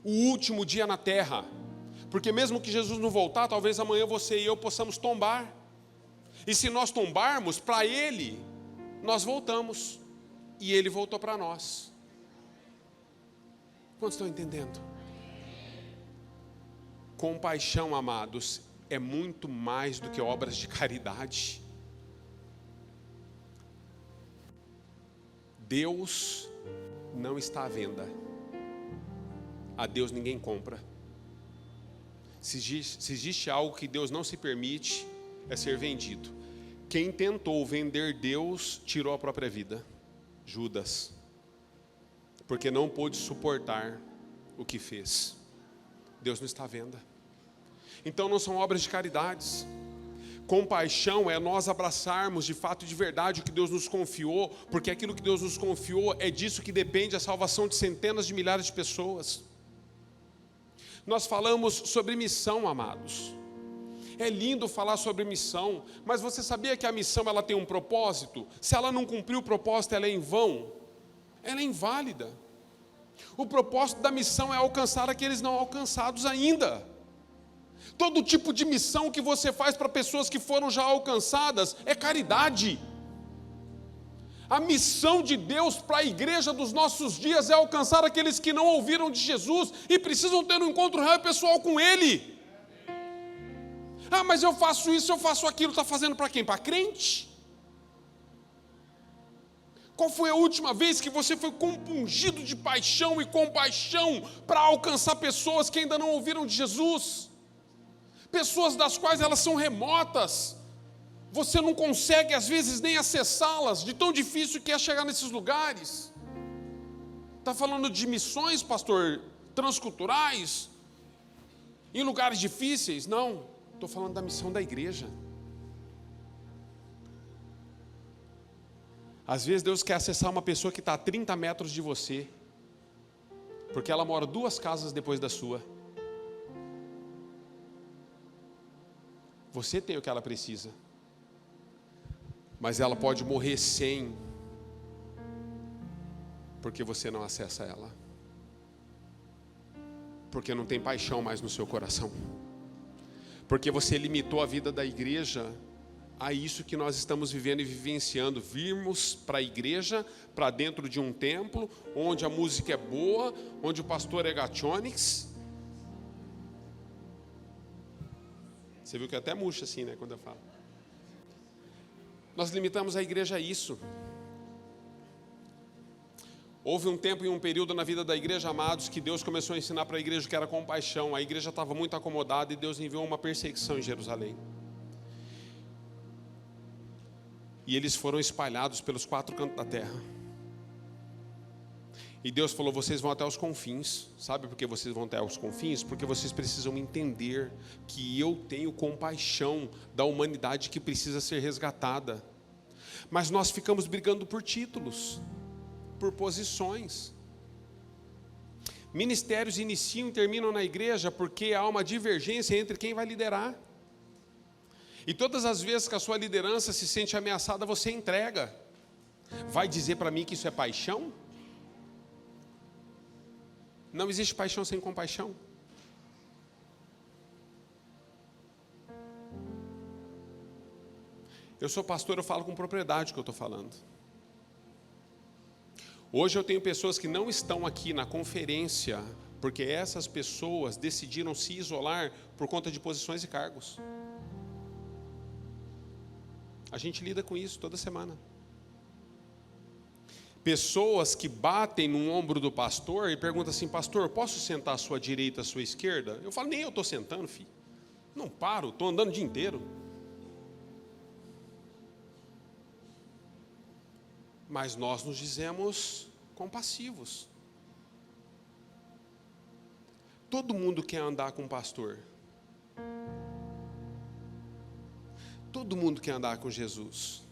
O último dia na terra. Porque mesmo que Jesus não voltar, talvez amanhã você e eu possamos tombar. E se nós tombarmos, para Ele, nós voltamos. E Ele voltou para nós. Quantos estão entendendo? Compaixão, amados, é muito mais do que obras de caridade. Deus não está à venda. A Deus ninguém compra. Se existe algo que Deus não se permite, é ser vendido. Quem tentou vender Deus, tirou a própria vida. Judas. Porque não pôde suportar o que fez. Deus não está à venda. Então não são obras de caridades. Compaixão é nós abraçarmos de fato e de verdade o que Deus nos confiou, porque aquilo que Deus nos confiou é disso que depende a salvação de centenas de milhares de pessoas. Nós falamos sobre missão, amados. É lindo falar sobre missão, mas você sabia que a missão ela tem um propósito? Se ela não cumprir o propósito, ela é em vão, ela é inválida. O propósito da missão é alcançar aqueles não alcançados ainda. Todo tipo de missão que você faz para pessoas que foram já alcançadas é caridade. A missão de Deus para a igreja dos nossos dias é alcançar aqueles que não ouviram de Jesus e precisam ter um encontro real e pessoal com Ele. Ah, mas eu faço isso, eu faço aquilo, está fazendo para quem? Para crente? Qual foi a última vez que você foi compungido de paixão e compaixão para alcançar pessoas que ainda não ouviram de Jesus? Pessoas das quais elas são remotas. Você não consegue às vezes nem acessá-las, de tão difícil que é chegar nesses lugares. Está falando de missões, pastor, transculturais, em lugares difíceis? Não, estou falando da missão da igreja. Às vezes Deus quer acessar uma pessoa que está a 30 metros de você, porque ela mora 2 casas depois da sua. Você tem o que ela precisa, mas ela pode morrer sem, porque você não acessa ela, porque não tem paixão mais no seu coração, porque você limitou a vida da igreja a isso que nós estamos vivendo e vivenciando. Virmos para a igreja, para dentro de um templo, onde a música é boa, onde o pastor é gachonix. Você viu que até murcha assim, né, quando eu falo. Nós limitamos a igreja a isso. Houve um tempo e um período na vida da igreja, amados, que Deus começou a ensinar para a igreja que era compaixão. A igreja estava muito acomodada e Deus enviou uma perseguição em Jerusalém. E eles foram espalhados pelos 4 cantos da terra. E Deus falou, vocês vão até os confins. Sabe por que vocês vão até os confins? Porque vocês precisam entender que eu tenho compaixão da humanidade que precisa ser resgatada. Mas nós ficamos brigando por títulos, por posições. Ministérios iniciam e terminam na igreja porque há uma divergência entre quem vai liderar. E todas as vezes que a sua liderança se sente ameaçada, você entrega. Vai dizer para mim que isso é paixão? Não existe paixão sem compaixão. Eu sou pastor, eu falo com propriedade o que eu estou falando. Hoje eu tenho pessoas que não estão aqui na conferência, porque essas pessoas decidiram se isolar por conta de posições e cargos. A gente lida com isso toda semana. Pessoas que batem no ombro do pastor e perguntam assim, pastor, posso sentar à sua direita, à sua esquerda? Eu falo, nem eu estou sentando, filho. Não paro, estou andando o dia inteiro. Mas nós nos dizemos compassivos. Todo mundo quer andar com o pastor. Todo mundo quer andar com Jesus.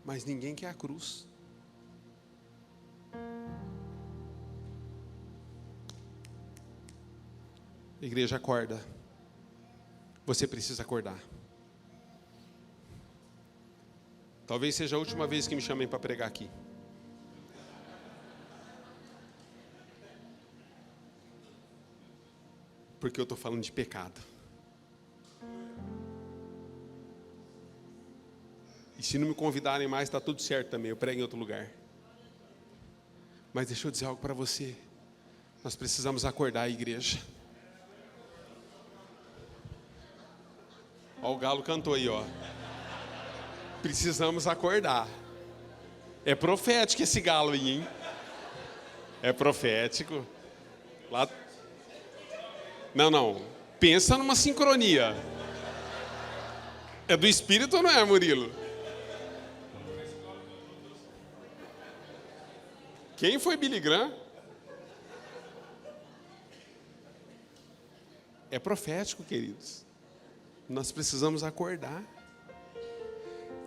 Mas ninguém quer a cruz. Igreja, acorda. Você precisa acordar. Talvez seja a última vez que me chamem para pregar aqui. Porque eu estou falando de pecado. E se não me convidarem mais, está tudo certo também, eu prego em outro lugar. Mas deixa eu dizer algo para você. Nós precisamos acordar a igreja. Ó, o galo cantou aí, ó. Precisamos acordar. É profético esse galo aí, hein? É profético. Lá... Não. Pensa numa sincronia. É do Espírito ou não é, Murilo? Quem foi Billy Graham? É profético, queridos. Nós precisamos acordar,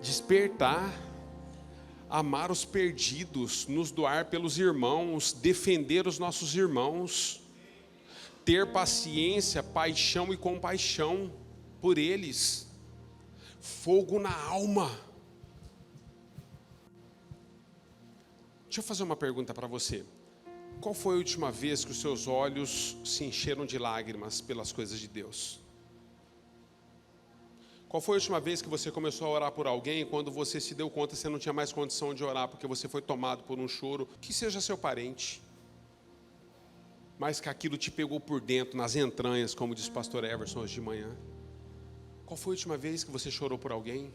despertar, amar os perdidos, nos doar pelos irmãos, defender os nossos irmãos, ter paciência, paixão e compaixão por eles, fogo na alma. Deixa eu fazer uma pergunta para você. Qual foi a última vez que os seus olhos se encheram de lágrimas pelas coisas de Deus? Qual foi a última vez que você começou a orar por alguém e quando você se deu conta que você não tinha mais condição de orar porque você foi tomado por um choro, que seja seu parente, mas que aquilo te pegou por dentro, nas entranhas, como diz o pastor Everson hoje de manhã? Qual foi a última vez que você chorou por alguém?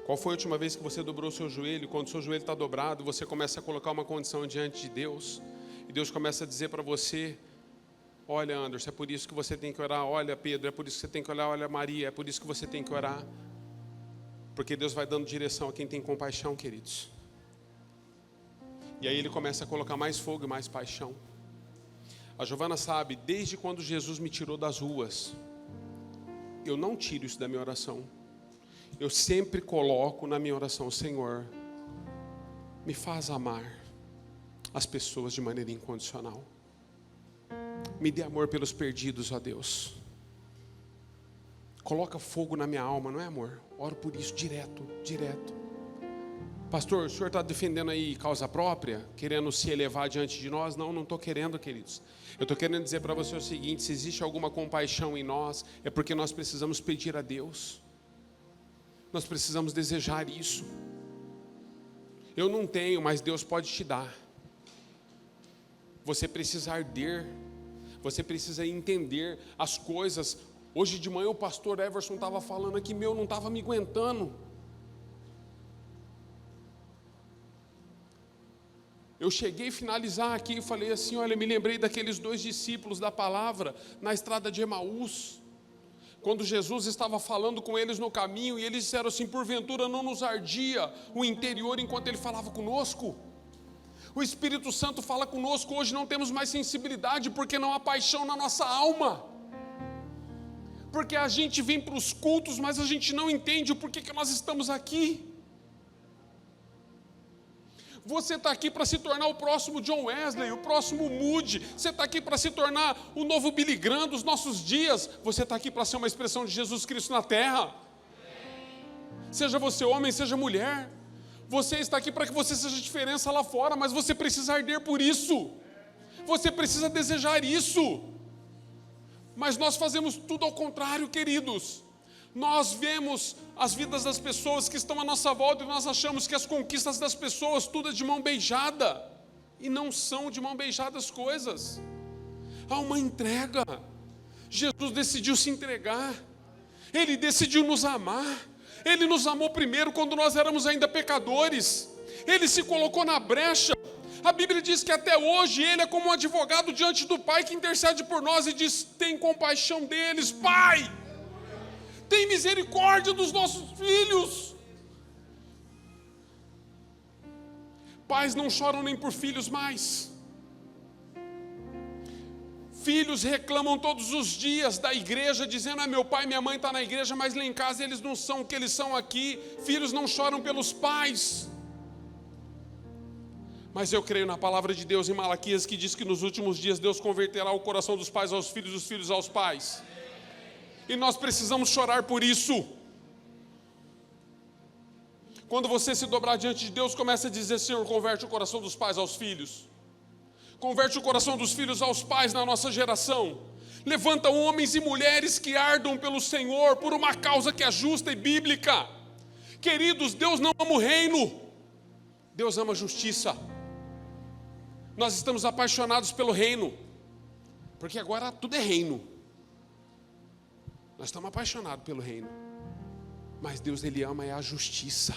Qual foi a última vez que você dobrou o seu joelho? Quando o seu joelho está dobrado, você começa a colocar uma condição diante de Deus. E Deus começa a dizer para você: olha, Anderson, é por isso que você tem que orar. Olha, Pedro, é por isso que você tem que orar. Olha, Maria, é por isso que você tem que orar. Porque Deus vai dando direção a quem tem compaixão, queridos. E aí Ele começa a colocar mais fogo e mais paixão. A Giovana sabe, desde quando Jesus me tirou das ruas, eu não tiro isso da minha oração. Eu sempre coloco na minha oração: Senhor, me faz amar as pessoas de maneira incondicional. Me dê amor pelos perdidos, ó Deus. Coloca fogo na minha alma, não é, amor? Oro por isso direto. Pastor, o senhor está defendendo aí causa própria? Querendo se elevar diante de nós? Não estou querendo, queridos. Eu estou querendo dizer para você o seguinte: se existe alguma compaixão em nós, é porque nós precisamos pedir a Deus. Nós precisamos desejar isso. Eu não tenho, mas Deus pode te dar. Você precisa arder. Você precisa entender as coisas. Hoje de manhã o pastor Everson estava falando aqui, não estava me aguentando. Eu cheguei a finalizar aqui e falei assim: olha, me lembrei daqueles 2 discípulos da palavra na estrada de Emaús. Quando Jesus estava falando com eles no caminho, e eles disseram assim: porventura não nos ardia o interior enquanto Ele falava conosco? O Espírito Santo fala conosco. Hoje não temos mais sensibilidade, porque não há paixão na nossa alma. Porque a gente vem para os cultos, mas a gente não entende o porquê que nós estamos aqui. Você está aqui para se tornar o próximo John Wesley, o próximo Moody. Você está aqui para se tornar o novo Billy Graham dos nossos dias. Você está aqui para ser uma expressão de Jesus Cristo na terra. Seja você homem, seja mulher. Você está aqui para que você seja diferença lá fora, mas você precisa arder por isso. Você precisa desejar isso. Mas nós fazemos tudo ao contrário, queridos. Nós vemos as vidas das pessoas que estão à nossa volta e nós achamos que as conquistas das pessoas tudo é de mão beijada. E não são de mão beijada as coisas. Há uma entrega. Jesus decidiu se entregar. Ele decidiu nos amar. Ele nos amou primeiro quando nós éramos ainda pecadores. Ele se colocou na brecha. A Bíblia diz que até hoje Ele é como um advogado diante do Pai que intercede por nós e diz: tem compaixão deles, Pai. Tem misericórdia dos nossos filhos. Pais não choram nem por filhos mais. Filhos reclamam todos os dias da igreja, dizendo: meu pai e minha mãe estão na igreja, mas lá em casa eles não são o que eles são aqui. Filhos não choram pelos pais. Mas eu creio na palavra de Deus em Malaquias, que diz que nos últimos dias Deus converterá o coração dos pais aos filhos, dos filhos aos pais. E nós precisamos chorar por isso. Quando você se dobrar diante de Deus, começa a dizer: Senhor, converte o coração dos pais aos filhos. Converte o coração dos filhos aos pais na nossa geração. Levanta homens e mulheres que ardam pelo Senhor, por uma causa que é justa e bíblica. Queridos, Deus não ama o reino, Deus ama a justiça. Nós estamos apaixonados pelo reino, porque agora tudo é reino. Nós estamos apaixonados pelo reino, mas Deus, Ele ama é a justiça.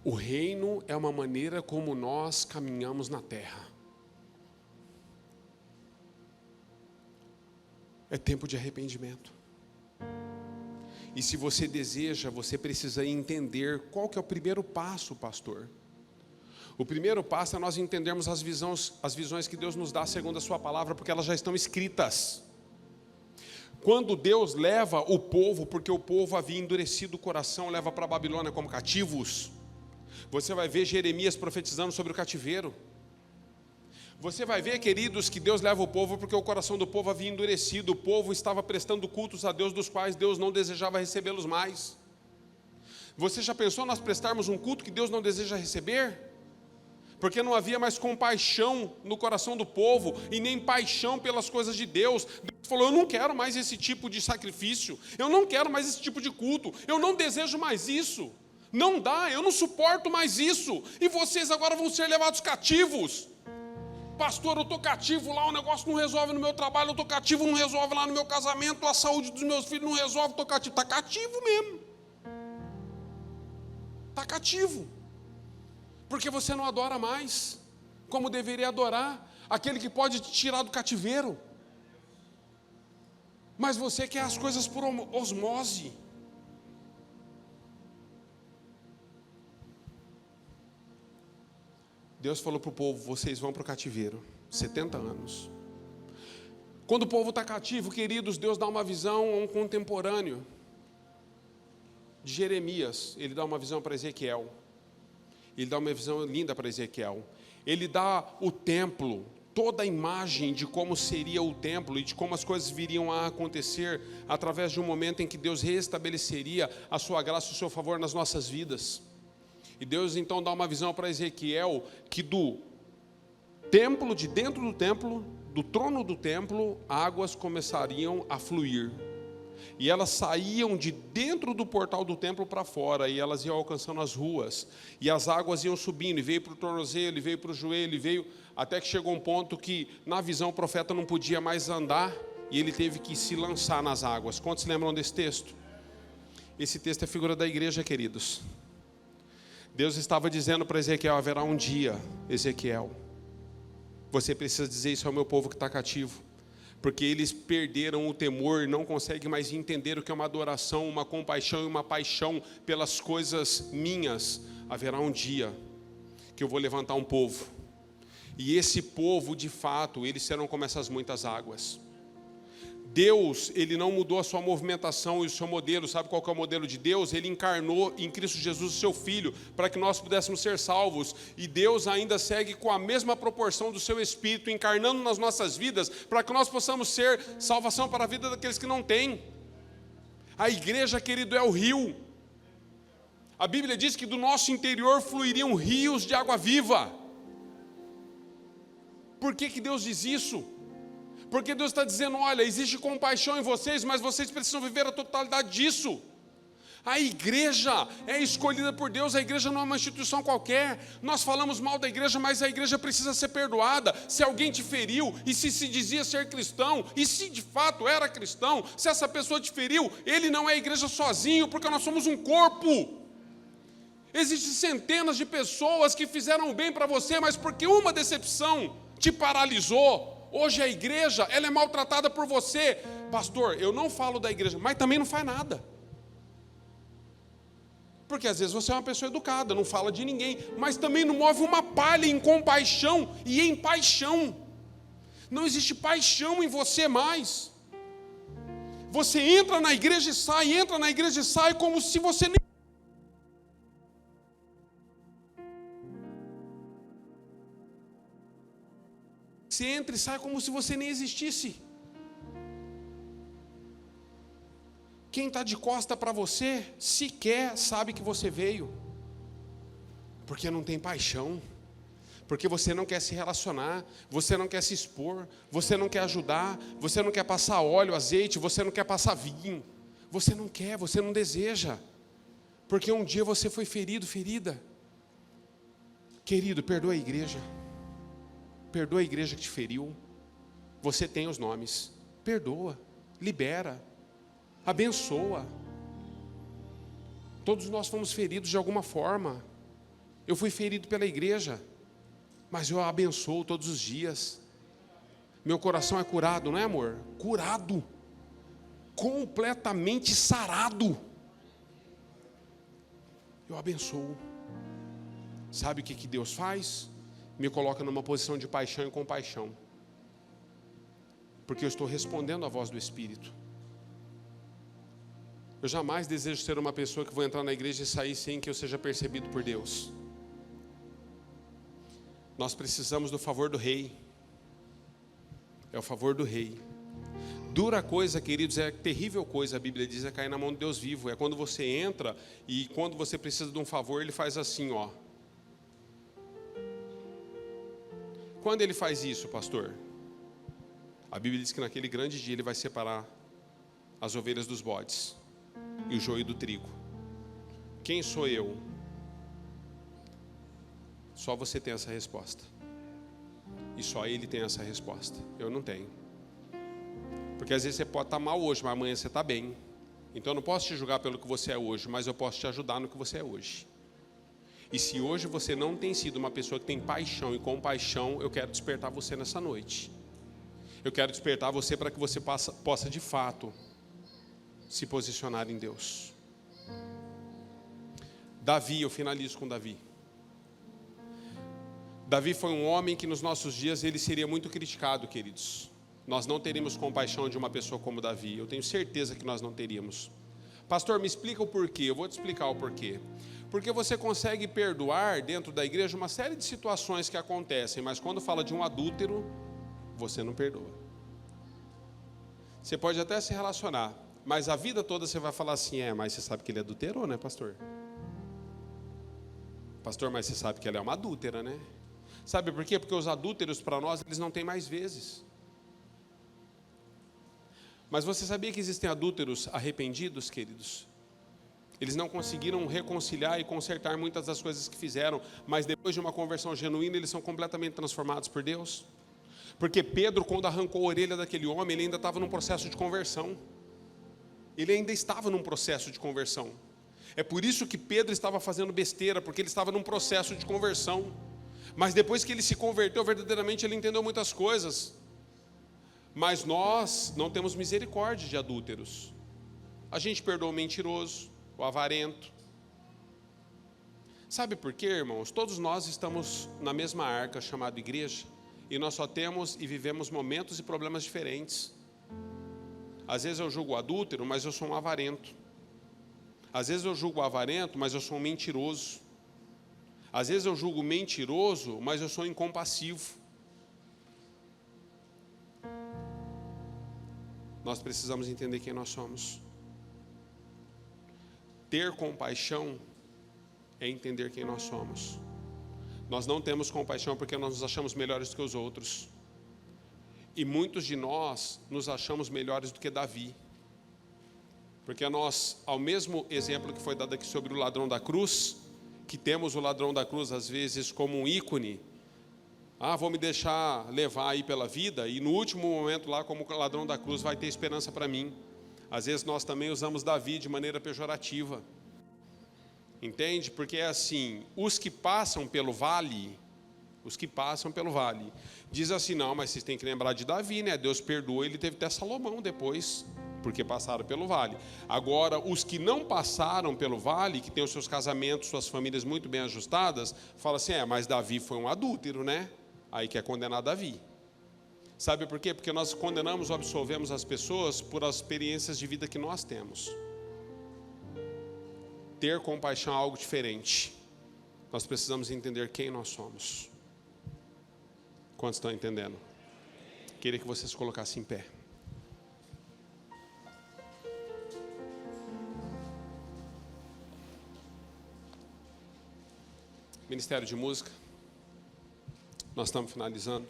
O reino é uma maneira como nós caminhamos na terra. É tempo de arrependimento. E se você deseja, você precisa entender qual que é o primeiro passo, pastor. O primeiro passo é nós entendermos as visões que Deus nos dá segundo a sua palavra, porque elas já estão escritas. Quando Deus leva o povo, porque o povo havia endurecido o coração, leva para a Babilônia como cativos, você vai ver Jeremias profetizando sobre o cativeiro. Você vai ver, queridos, que Deus leva o povo porque o coração do povo havia endurecido. O povo estava prestando cultos a Deus dos quais Deus não desejava recebê-los mais. Você já pensou nós prestarmos um culto que Deus não deseja receber? Porque não havia mais compaixão no coração do povo e nem paixão pelas coisas de Deus. Deus falou: eu não quero mais esse tipo de sacrifício, eu não quero mais esse tipo de culto, eu não desejo mais isso. Não dá, eu não suporto mais isso. E vocês agora vão ser levados cativos. Pastor, eu estou cativo lá, o negócio não resolve no meu trabalho, eu estou cativo, não resolve lá no meu casamento, a saúde dos meus filhos não resolve, estou cativo. Está cativo mesmo. Está cativo. Porque você não adora mais como deveria adorar aquele que pode te tirar do cativeiro. Mas você quer as coisas por osmose. Deus falou para o povo: vocês vão para o cativeiro, 70 anos. Quando o povo está cativo, queridos, Deus dá uma visão a um contemporâneo de Jeremias. Ele dá uma visão para Ezequiel. Ele dá uma visão linda para Ezequiel. Ele dá o templo, toda a imagem de como seria o templo e de como as coisas viriam a acontecer através de um momento em que Deus restabeleceria a sua graça e o seu favor nas nossas vidas. E Deus então dá uma visão para Ezequiel que do templo, de dentro do templo, do trono do templo, águas começariam a fluir. E elas saíam de dentro do portal do templo para fora, e elas iam alcançando as ruas. E as águas iam subindo, e veio para o tornozelo, e veio para o joelho, e veio até que chegou um ponto que na visão o profeta não podia mais andar, e ele teve que se lançar nas águas. Quantos se lembram desse texto? Esse texto é figura da igreja, queridos. Deus estava dizendo para Ezequiel: haverá um dia, Ezequiel, você precisa dizer isso ao meu povo que está cativo, porque eles perderam o temor e não conseguem mais entender o que é uma adoração, uma compaixão e uma paixão pelas coisas minhas. Haverá um dia que eu vou levantar um povo, e esse povo, de fato, eles serão como essas muitas águas. Deus, Ele não mudou a sua movimentação e o seu modelo. Sabe qual que é o modelo de Deus? Ele encarnou em Cristo Jesus o seu Filho, para que nós pudéssemos ser salvos. E Deus ainda segue com a mesma proporção do seu Espírito, encarnando nas nossas vidas, para que nós possamos ser salvação para a vida daqueles que não têm. A igreja, querido, é o rio. A Bíblia diz que do nosso interior fluiriam rios de água viva. Por que Deus diz isso? Porque Deus está dizendo: olha, existe compaixão em vocês, mas vocês precisam viver a totalidade disso. A igreja é escolhida por Deus, a igreja não é uma instituição qualquer. Nós falamos mal da igreja, mas a igreja precisa ser perdoada. Se alguém te feriu, e se dizia ser cristão, e se de fato era cristão, se essa pessoa te feriu, ele não é a igreja sozinho, porque nós somos um corpo. Existem centenas de pessoas que fizeram o bem para você, mas porque uma decepção te paralisou. Hoje a igreja, ela é maltratada por você. Pastor, eu não falo da igreja, mas também não faz nada. Porque às vezes você é uma pessoa educada, não fala de ninguém, mas também não move uma palha em compaixão e em paixão. Não existe paixão em você mais. Você entra na igreja e sai como se você nem... Você entra e sai como se você nem existisse. Quem está de costa para você, sequer sabe que você veio. Porque não tem paixão. Porque você não quer se relacionar, você não quer se expor, você não quer ajudar, você não quer passar óleo, azeite, você não quer passar vinho. Você não quer, você não deseja. Porque um dia você foi ferido, ferida. Querido, perdoa a igreja. Perdoa a igreja que te feriu. Você tem os nomes. Perdoa, libera, abençoa. Todos nós fomos feridos de alguma forma. Eu fui ferido pela igreja, mas eu a abençoo todos os dias. Meu coração é curado, não é, amor? Curado. Completamente sarado. Eu abençoo. Sabe o que Deus faz? Me coloca numa posição de paixão e compaixão. Porque eu estou respondendo à voz do Espírito. Eu jamais desejo ser uma pessoa que vou entrar na igreja e sair sem que eu seja percebido por Deus. Nós precisamos do favor do Rei. É o favor do Rei. Dura coisa, queridos, é terrível coisa, a Bíblia diz, é cair na mão de Deus vivo. É quando você entra e quando você precisa de um favor, Ele faz assim, ó. Quando Ele faz isso, pastor? A Bíblia diz que naquele grande dia Ele vai separar as ovelhas dos bodes e o joio do trigo. Quem sou eu? Só você tem essa resposta. E só Ele tem essa resposta. Eu não tenho. Porque às vezes você pode estar mal hoje, mas amanhã você está bem. Então eu não posso te julgar pelo que você é hoje, mas eu posso te ajudar no que você é hoje. E se hoje você não tem sido uma pessoa que tem paixão e compaixão, eu quero despertar você nessa noite. Eu quero despertar você para que você possa de fato se posicionar em Deus. Davi, eu finalizo com Davi. Davi foi um homem que nos nossos dias ele seria muito criticado, queridos. Nós não teríamos compaixão de uma pessoa como Davi. Eu tenho certeza que nós não teríamos. Pastor, me explica o porquê. Eu vou te explicar o porquê. Porque você consegue perdoar dentro da igreja uma série de situações que acontecem, mas quando fala de um adúltero, você não perdoa. Você pode até se relacionar, mas a vida toda você vai falar assim, mas você sabe que ele adulterou, né, pastor? Pastor, mas você sabe que ela é uma adúltera, né? Sabe por quê? Porque os adúlteros, para nós, eles não têm mais vezes. Mas você sabia que existem adúlteros arrependidos, queridos? Eles não conseguiram reconciliar e consertar muitas das coisas que fizeram, mas depois de uma conversão genuína, eles são completamente transformados por Deus. Porque Pedro, quando arrancou a orelha daquele homem, ele ainda estava num processo de conversão. Ele ainda estava num processo de conversão. É por isso que Pedro estava fazendo besteira, porque ele estava num processo de conversão. Mas depois que ele se converteu, verdadeiramente ele entendeu muitas coisas. Mas nós não temos misericórdia de adúlteros. A gente perdoa o mentiroso, o avarento. Sabe por quê, irmãos? Todos nós estamos na mesma arca chamada igreja. E nós só temos e vivemos momentos e problemas diferentes. Às vezes eu julgo o adúltero, mas eu sou um avarento. Às vezes eu julgo o avarento, mas eu sou um mentiroso. Às vezes eu julgo o mentiroso, mas eu sou incompassivo. Nós precisamos entender quem nós somos. Ter compaixão é entender quem nós somos. Nós não temos compaixão porque nós nos achamos melhores do que os outros. E muitos de nós nos achamos melhores do que Davi. Porque nós, ao mesmo exemplo que foi dado aqui sobre o ladrão da cruz, que temos o ladrão da cruz às vezes como um ícone, vou me deixar levar aí pela vida, e no último momento lá, como ladrão da cruz, vai ter esperança para mim. Às vezes nós também usamos Davi de maneira pejorativa. Entende? Porque é assim, os que passam pelo vale, diz assim, não, mas vocês têm que lembrar de Davi, né? Deus perdoou, ele teve até Salomão depois, porque passaram pelo vale. Agora, os que não passaram pelo vale, que têm os seus casamentos, suas famílias muito bem ajustadas, falam assim, mas Davi foi um adúltero, né? Aí quer condenar Davi. Sabe por quê? Porque nós condenamos ou absolvemos as pessoas por as experiências de vida que nós temos. Ter compaixão é algo diferente. Nós precisamos entender quem nós somos. Quantos estão entendendo? Queria que vocês colocassem em pé. Ministério de Música. Nós estamos finalizando.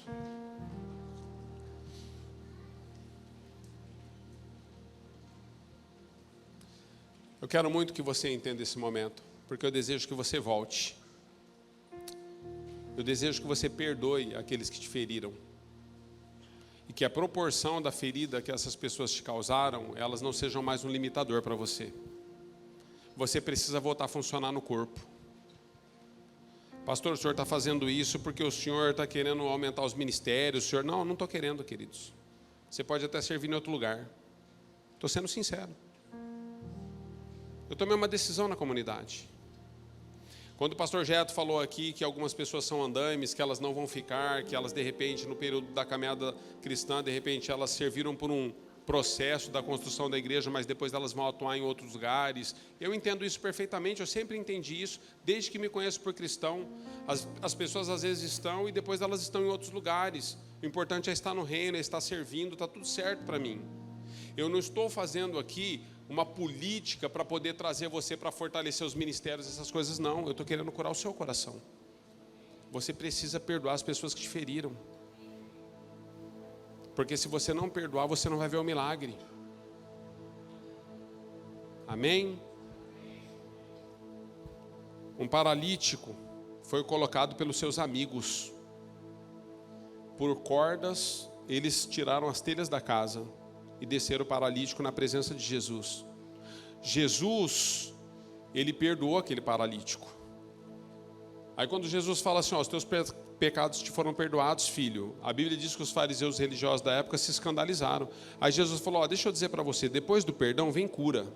Eu quero muito que você entenda esse momento, porque eu desejo que você volte. Eu desejo que você perdoe aqueles que te feriram. E que a proporção da ferida que essas pessoas te causaram, elas não sejam mais um limitador para você. Você precisa voltar a funcionar no corpo. Pastor, o senhor está fazendo isso porque o senhor está querendo aumentar os ministérios. O senhor... Não, não estou querendo, queridos. Você pode até servir em outro lugar. Estou sendo sincero. Eu tomei uma decisão na comunidade. Quando o pastor Geto falou aqui que algumas pessoas são andaimes, que elas não vão ficar, que elas de repente, no período da caminhada cristã, de repente elas serviram por um processo da construção da igreja, mas depois elas vão atuar em outros lugares. Eu entendo isso perfeitamente, eu sempre entendi isso, desde que me conheço por cristão. As pessoas às vezes estão e depois elas estão em outros lugares. O importante é estar no reino, é estar servindo, está tudo certo para mim. Eu não estou fazendo aqui uma política para poder trazer você para fortalecer os ministérios, essas coisas não. Eu estou querendo curar o seu coração. Você precisa perdoar as pessoas que te feriram. Porque se você não perdoar, você não vai ver o milagre. Amém? Um paralítico foi colocado pelos seus amigos. Por cordas, eles tiraram as telhas da casa e desceram o paralítico na presença de Jesus. Jesus, ele perdoou aquele paralítico. Aí quando Jesus fala assim, ó, os teus pecados te foram perdoados, filho. A Bíblia diz que os fariseus religiosos da época se escandalizaram. Aí Jesus falou, ó, deixa eu dizer para você, depois do perdão vem cura.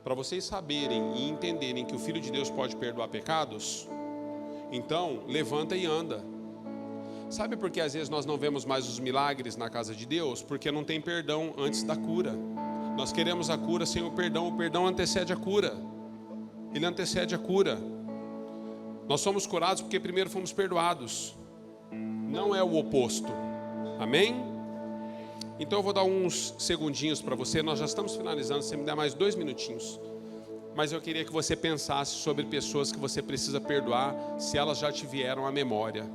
Para vocês saberem e entenderem que o Filho de Deus pode perdoar pecados, então levanta e anda. Sabe por que às vezes nós não vemos mais os milagres na casa de Deus? Porque não tem perdão antes da cura. Nós queremos a cura sem o perdão antecede a cura. Ele antecede a cura. Nós somos curados porque primeiro fomos perdoados. Não é o oposto. Amém? Então eu vou dar uns segundinhos para você. Nós já estamos finalizando, se você me der mais 2 minutinhos. Mas eu queria que você pensasse sobre pessoas que você precisa perdoar, se elas já te vieram à memória.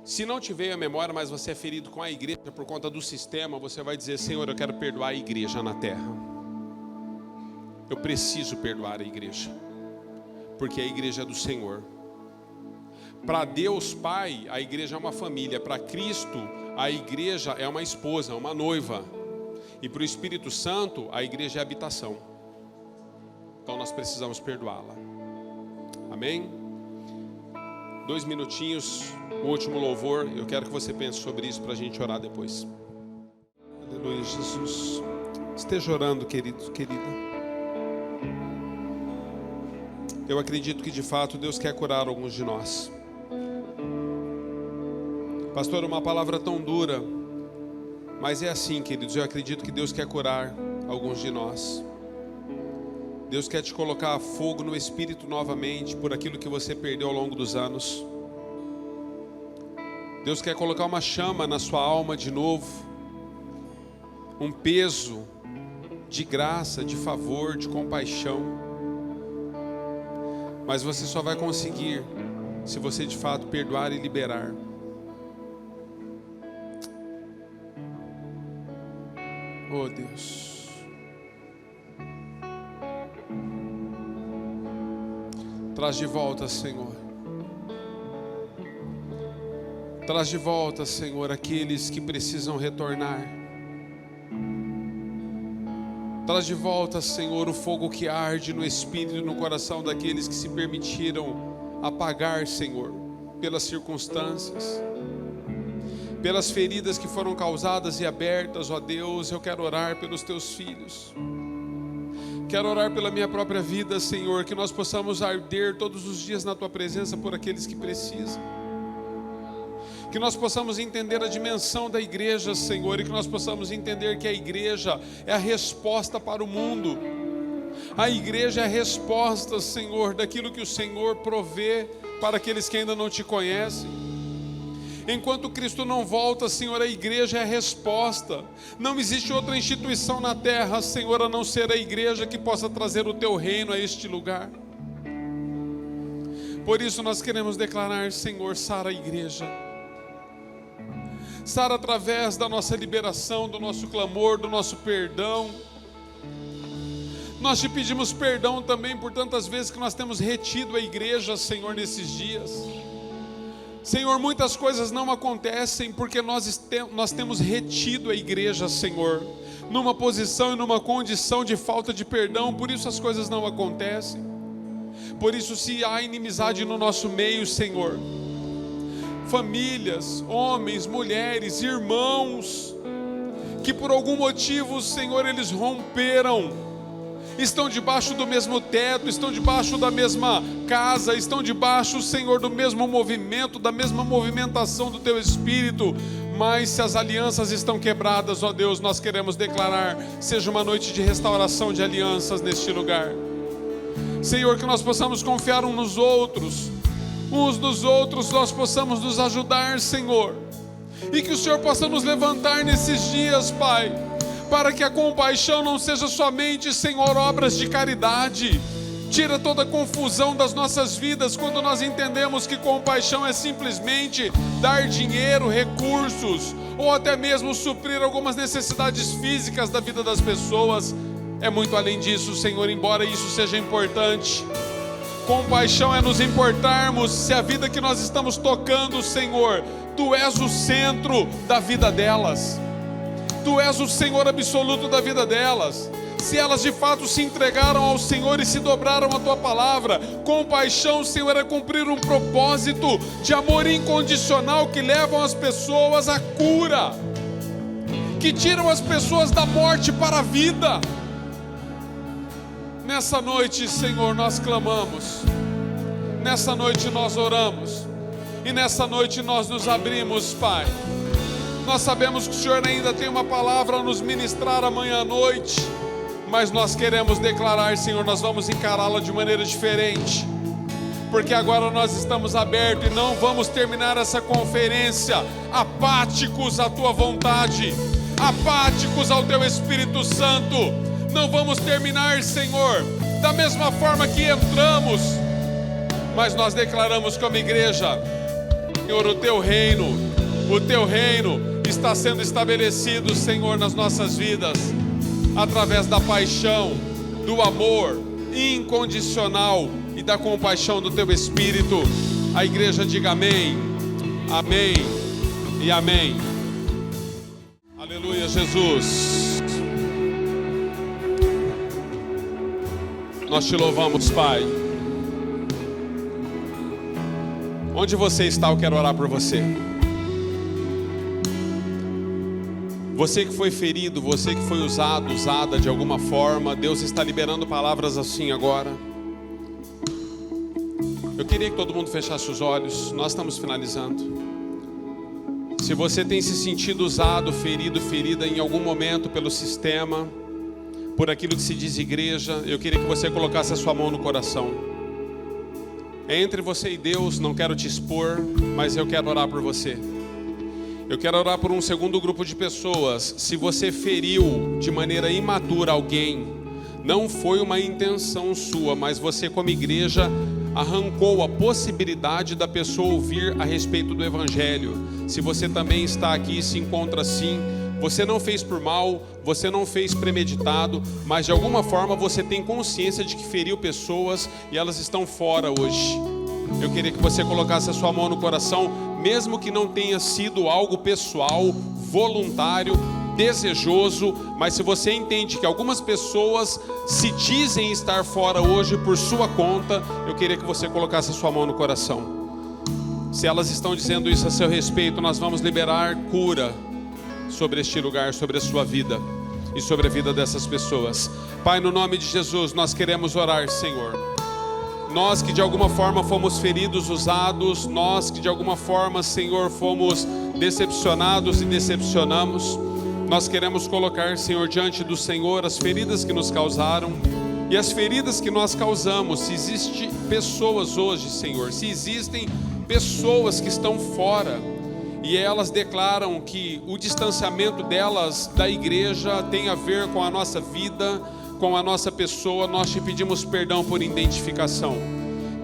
Se não te veio à memória, mas você é ferido com a igreja por conta do sistema, você vai dizer, Senhor, eu quero perdoar a igreja na terra. Eu preciso perdoar a igreja, porque a igreja é do Senhor. Para Deus Pai, a igreja é uma família. Para Cristo, a igreja é uma esposa, uma noiva. E para o Espírito Santo, a igreja é habitação. Então nós precisamos perdoá-la. Amém? 2 minutinhos, o último louvor. Eu quero que você pense sobre isso para a gente orar depois. Aleluia, Jesus. Esteja orando, querido, querida. Eu acredito que de fato Deus quer curar alguns de nós. Pastor, uma palavra tão dura, mas é assim, queridos. Eu acredito que Deus quer curar alguns de nós. Deus quer te colocar fogo no espírito novamente por aquilo que você perdeu ao longo dos anos. Deus quer colocar uma chama na sua alma de novo, um peso de graça, de favor, de compaixão. Mas você só vai conseguir se você de fato perdoar e liberar. Oh Deus. Traz de volta, Senhor. Traz de volta, Senhor, aqueles que precisam retornar. Traz de volta, Senhor, o fogo que arde no espírito e no coração daqueles que se permitiram apagar, Senhor, pelas circunstâncias, pelas feridas que foram causadas e abertas, ó Deus. Eu quero orar pelos teus filhos. Quero orar pela minha própria vida, Senhor, que nós possamos arder todos os dias na Tua presença por aqueles que precisam. Que nós possamos entender a dimensão da igreja, Senhor, e que nós possamos entender que a igreja é a resposta para o mundo. A igreja é a resposta, Senhor, daquilo que o Senhor provê para aqueles que ainda não Te conhecem. Enquanto Cristo não volta, Senhor, a igreja é a resposta. Não existe outra instituição na terra, Senhor, a não ser a igreja que possa trazer o Teu reino a este lugar. Por isso nós queremos declarar, Senhor, sara a igreja. Sara através da nossa liberação, do nosso clamor, do nosso perdão. Nós te pedimos perdão também por tantas vezes que nós temos retido a igreja, Senhor, nesses dias. Senhor, muitas coisas não acontecem porque nós temos retido a igreja, Senhor, numa posição e numa condição de falta de perdão. Por isso as coisas não acontecem. Por isso, se há inimizade no nosso meio, Senhor, famílias, homens, mulheres, irmãos, que por algum motivo, Senhor, eles romperam, estão debaixo do mesmo teto, estão debaixo da mesma casa, estão debaixo, Senhor, do mesmo movimento, da mesma movimentação do Teu Espírito, mas se as alianças estão quebradas, ó Deus, nós queremos declarar, seja uma noite de restauração de alianças neste lugar. Senhor, que nós possamos confiar uns nos outros, nós possamos nos ajudar, Senhor, e que o Senhor possa nos levantar nesses dias, Pai, para que a compaixão não seja somente, Senhor, obras de caridade. Tira toda a confusão das nossas vidas quando nós entendemos que compaixão é simplesmente dar dinheiro, recursos, ou até mesmo suprir algumas necessidades físicas da vida das pessoas. É muito além disso, Senhor, embora isso seja importante. Compaixão é nos importarmos se a vida que nós estamos tocando, Senhor, Tu és o centro da vida delas. Tu és o Senhor absoluto da vida delas. Se elas de fato se entregaram ao Senhor e se dobraram à Tua palavra, compaixão, Senhor, é cumprir um propósito de amor incondicional que levam as pessoas à cura, que tiram as pessoas da morte para a vida. Nessa noite, Senhor, nós clamamos, nessa noite nós oramos, e nessa noite nós nos abrimos, Pai. Nós sabemos que o Senhor ainda tem uma palavra a nos ministrar amanhã à noite, mas nós queremos declarar, Senhor, nós vamos encará-la de maneira diferente, porque agora nós estamos abertos e não vamos terminar essa conferência apáticos à Tua vontade, apáticos ao Teu Espírito Santo. Não vamos terminar, Senhor, da mesma forma que entramos, mas nós declaramos como igreja, Senhor, o Teu reino está sendo estabelecido, Senhor, nas nossas vidas, através da paixão, do amor incondicional e da compaixão do Teu Espírito. A igreja diga amém, amém e amém. Aleluia, Jesus. Nós Te louvamos, Pai. Onde você está, eu quero orar por você. Você que foi ferido, você que foi usada de alguma forma, Deus está liberando palavras assim agora. Eu queria que todo mundo fechasse os olhos, nós estamos finalizando. Se você tem se sentido usado, ferido, ferida em algum momento pelo sistema, por aquilo que se diz igreja, eu queria que você colocasse a sua mão no coração. É entre você e Deus, não quero te expor, mas eu quero orar por você. Eu quero orar por um segundo grupo de pessoas. Se você feriu de maneira imatura alguém, não foi uma intenção sua, mas você como igreja arrancou a possibilidade da pessoa ouvir a respeito do Evangelho. Se você também está aqui e se encontra assim, você não fez por mal, você não fez premeditado, mas de alguma forma você tem consciência de que feriu pessoas e elas estão fora hoje. Eu queria que você colocasse a sua mão no coração, mesmo que não tenha sido algo pessoal, voluntário, desejoso, mas se você entende que algumas pessoas se dizem estar fora hoje por sua conta, eu queria que você colocasse a sua mão no coração. Se elas estão dizendo isso a seu respeito, nós vamos liberar cura sobre este lugar, sobre a sua vida e sobre a vida dessas pessoas. Pai, no nome de Jesus, nós queremos orar, Senhor. Nós que de alguma forma fomos feridos, usados, nós que de alguma forma, Senhor, fomos decepcionados e decepcionamos, nós queremos colocar, Senhor, diante do Senhor as feridas que nos causaram e as feridas que nós causamos. Se existem pessoas hoje, Senhor, se existem pessoas que estão fora e elas declaram que o distanciamento delas da igreja tem a ver com a nossa vida, com a nossa pessoa, nós te pedimos perdão por identificação.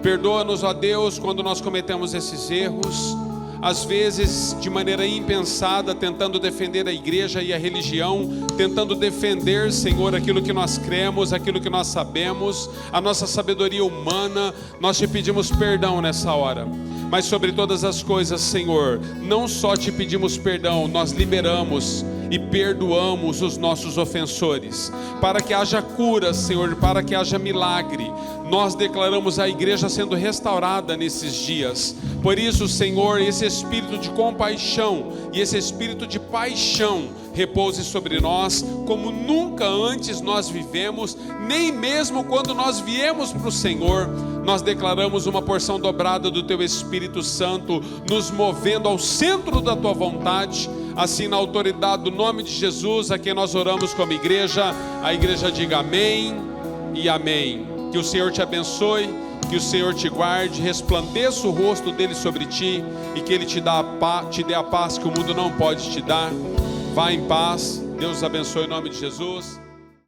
Perdoa-nos, ó Deus, quando nós cometemos esses erros, às vezes de maneira impensada, tentando defender a igreja e a religião, tentando defender, Senhor, aquilo que nós cremos, aquilo que nós sabemos, a nossa sabedoria humana. Nós te pedimos perdão nessa hora. Mas sobre todas as coisas, Senhor, não só te pedimos perdão, nós liberamos e perdoamos os nossos ofensores, para que haja cura, Senhor, para que haja milagre. Nós declaramos a igreja sendo restaurada nesses dias. Por isso, Senhor, esse espírito de compaixão e esse espírito de paixão repouse sobre nós, como nunca antes nós vivemos, nem mesmo quando nós viemos para o Senhor. Nós declaramos uma porção dobrada do Teu Espírito Santo, nos movendo ao centro da Tua vontade. Assim, na autoridade do nome de Jesus, a quem nós oramos como igreja, a igreja diga amém e amém. Que o Senhor te abençoe, que o Senhor te guarde, resplandeça o rosto dele sobre ti e que ele te dê a paz que o mundo não pode te dar. Vá em paz, Deus abençoe em nome de Jesus.